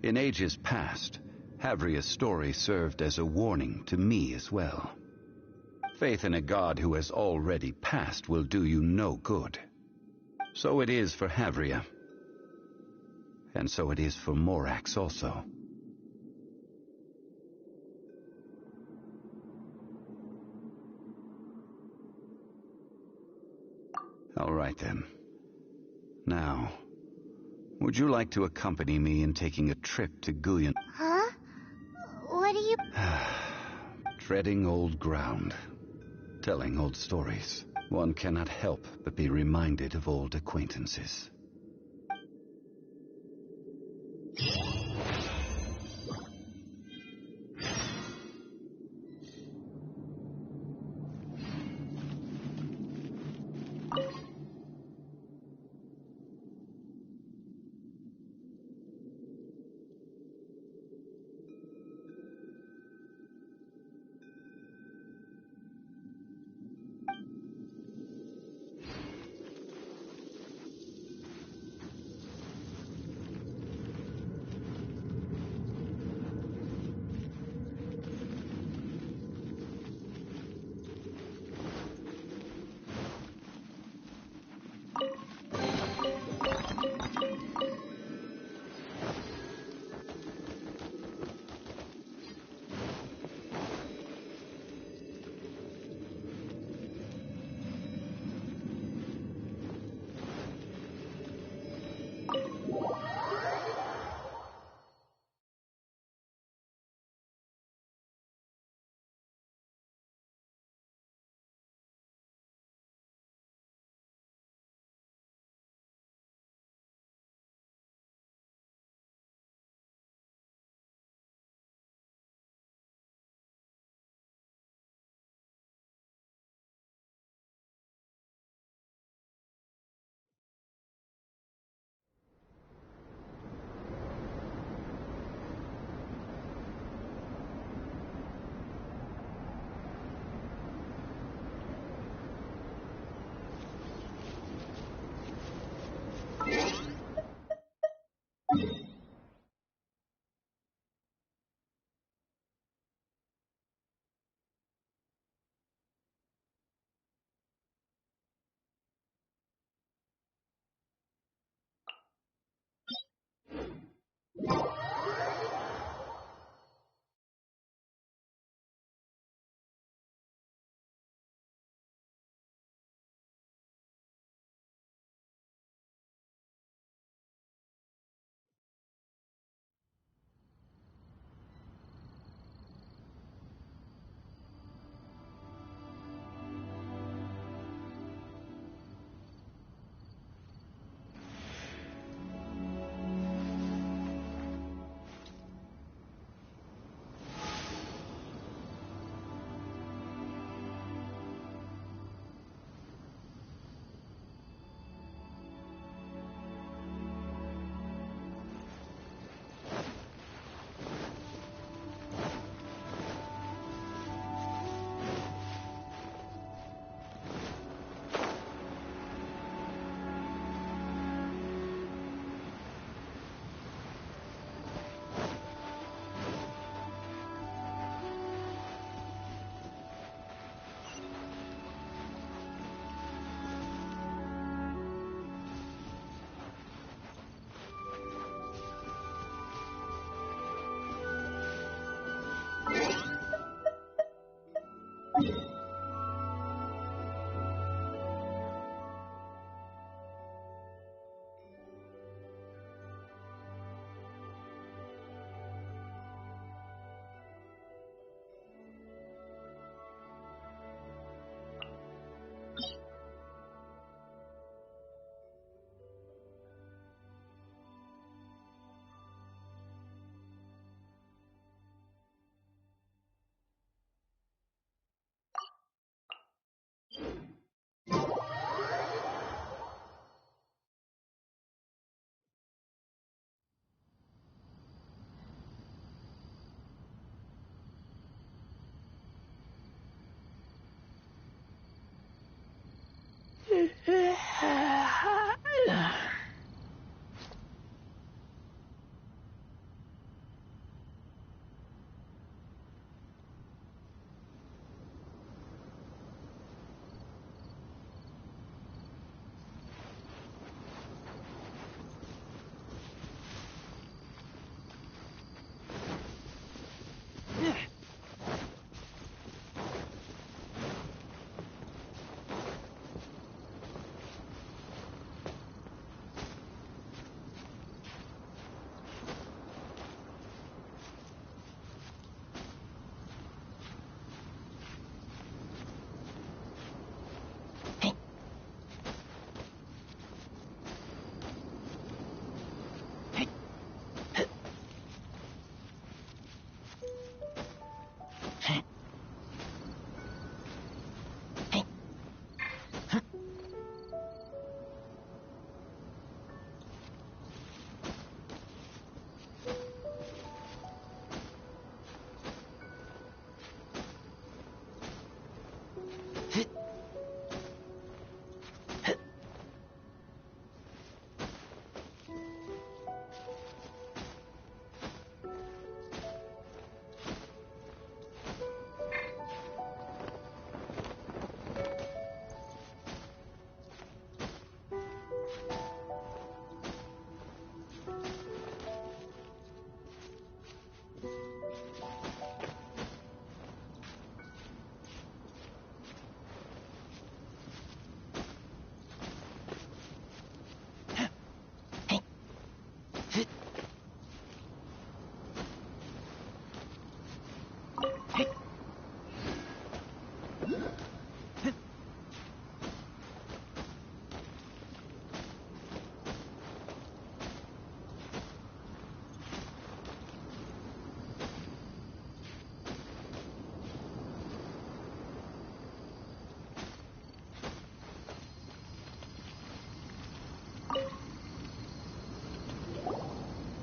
In ages past, Havria's story served as a warning to me as well. Faith in a god who has already passed will do you no good. So it is for Havria. And so it is for Morax also. All right then. Now, would you like to accompany me in taking a trip to Guyan? Huh? What are you... Treading old ground. Telling old stories. One cannot help but be reminded of old acquaintances.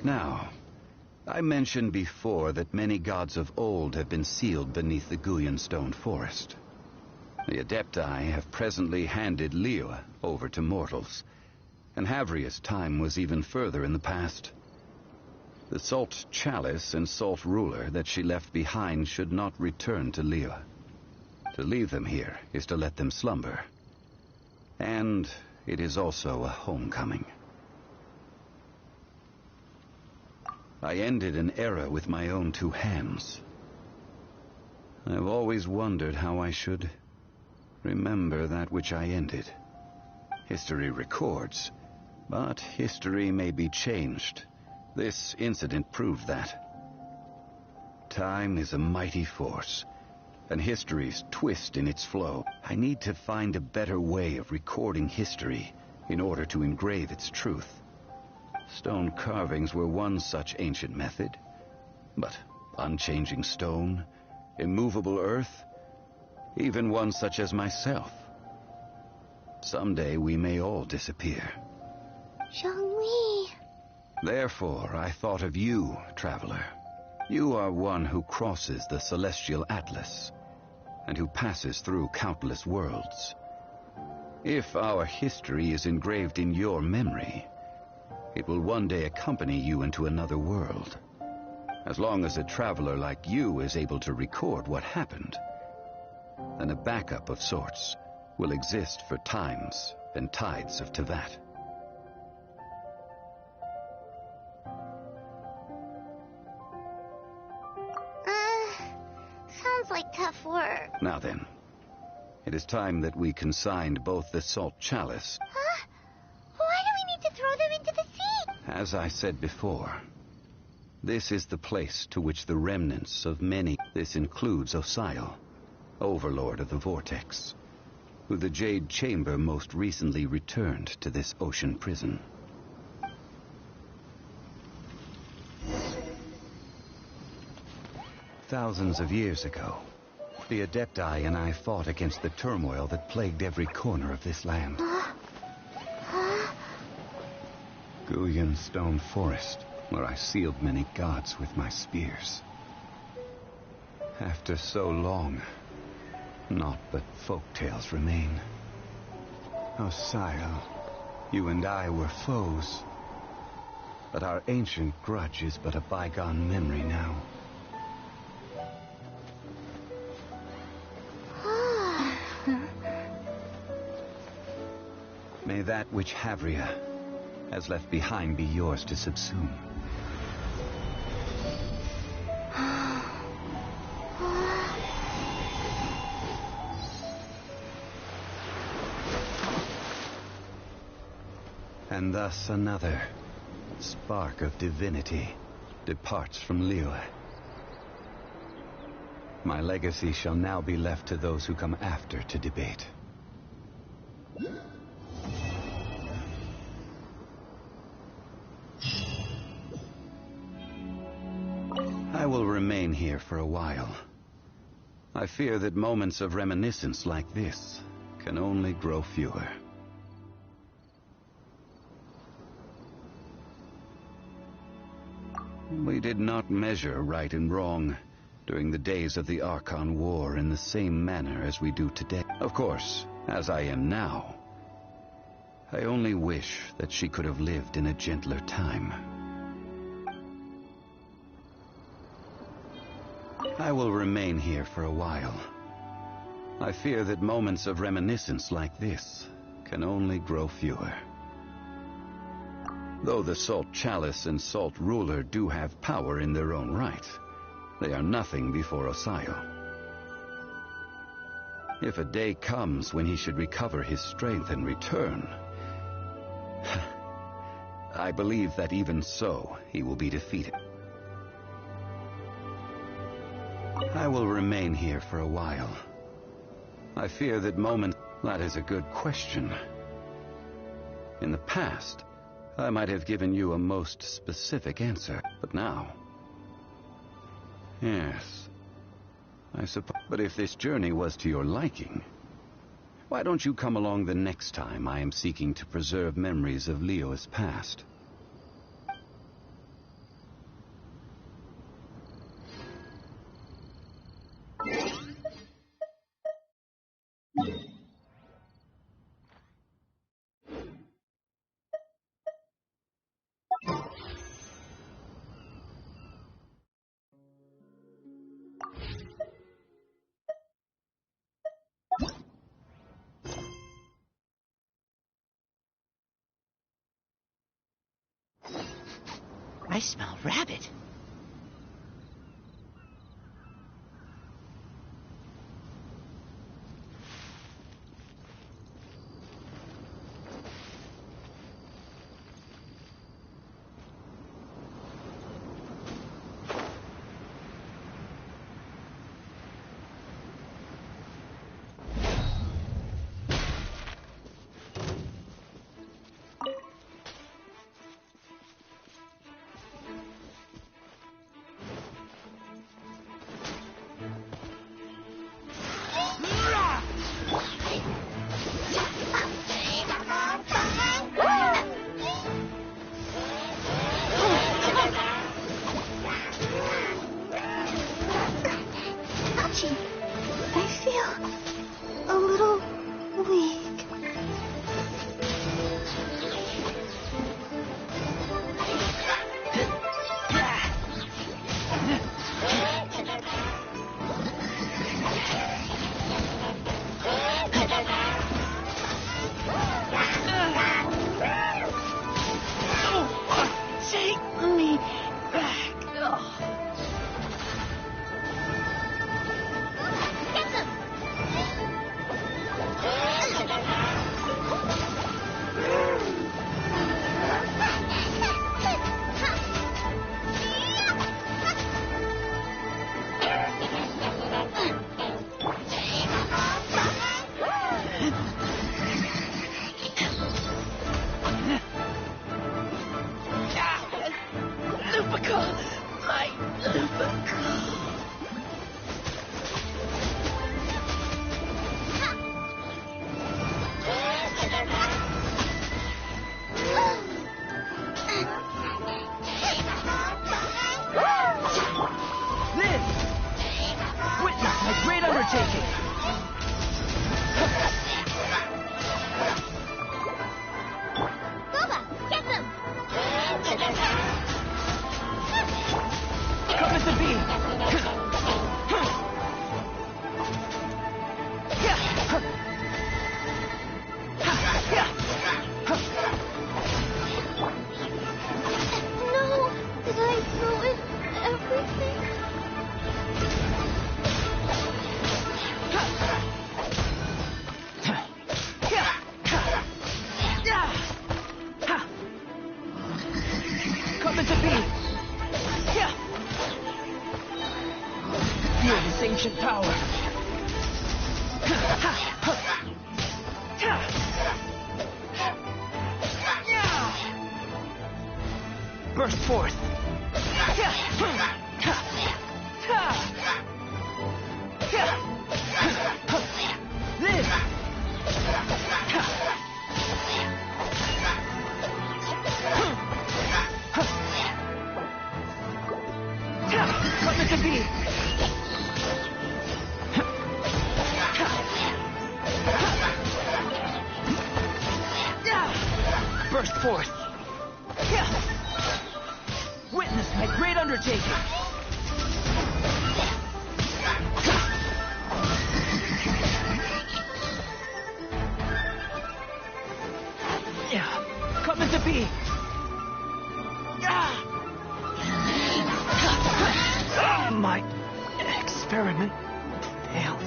Now, I mentioned before that many gods of old have been sealed beneath the Guyan stone forest. The Adepti have presently handed Liyue over to mortals, and Havria's time was even further in the past. The Salt Chalice and Salt Ruler that she left behind should not return to Liyue. To leave them here is to let them slumber. And it is also a homecoming. I ended an era with my own two hands. I've always wondered how I should remember that which I ended. History records, but history may be changed. This incident proved that. Time is a mighty force, and history's twist in its flow. I need to find a better way of recording history in order to engrave its truth. Stone carvings were one such ancient method, but unchanging stone, immovable earth, even one such as myself. Someday we may all disappear. Zhongli. Therefore, I thought of you, traveler. You are one who crosses the celestial atlas, and who passes through countless worlds. If our history is engraved in your memory, it will one day accompany you into another world. As long as a traveler like you is able to record what happened, then a backup of sorts will exist for times and tides of Teyvat. Sounds like tough work. Now then, it is time that we consigned both the Salt Chalice. Huh? Why do we need to throw them into the sea? As I said before, this is the place to which the remnants of many... This includes Osial, Overlord of the Vortex, who the Jade Chamber most recently returned to this ocean prison. Thousands of years ago, the Adepti and I fought against the turmoil that plagued every corner of this land. Guyan Stone Forest, where I sealed many gods with my spears. After so long, naught but folk tales remain. Oh, sire, you and I were foes. But our ancient grudge is but a bygone memory now. May that which Havria has left behind be yours to subsume. And thus another spark of divinity departs from Liyue. My legacy shall now be left to those who come after to debate. I will remain here for a while. I fear that moments of reminiscence like this can only grow fewer. We did not measure right and wrong during the days of the Archon War in the same manner as we do today. Of course, as I am now, I only wish that she could have lived in a gentler time. I will remain here for a while. I fear that moments of reminiscence like this can only grow fewer. Though the Salt Chalice and Salt Ruler do have power in their own right, they are nothing before Osayo. If a day comes when he should recover his strength and return, I believe that even so, he will be defeated. I will remain here for a while. I fear that That is a good question. In the past, I might have given you a most specific answer, but now... Yes, I suppose. But if this journey was to your liking, why don't you come along the next time I am seeking to preserve memories of Liyue's past? I smell rabbit. meant to be! Yeah! Feel this ancient power! Burst forth! This! Come to be! Burst forth! Witness my great undertaking! Coming to be! My experiment failed.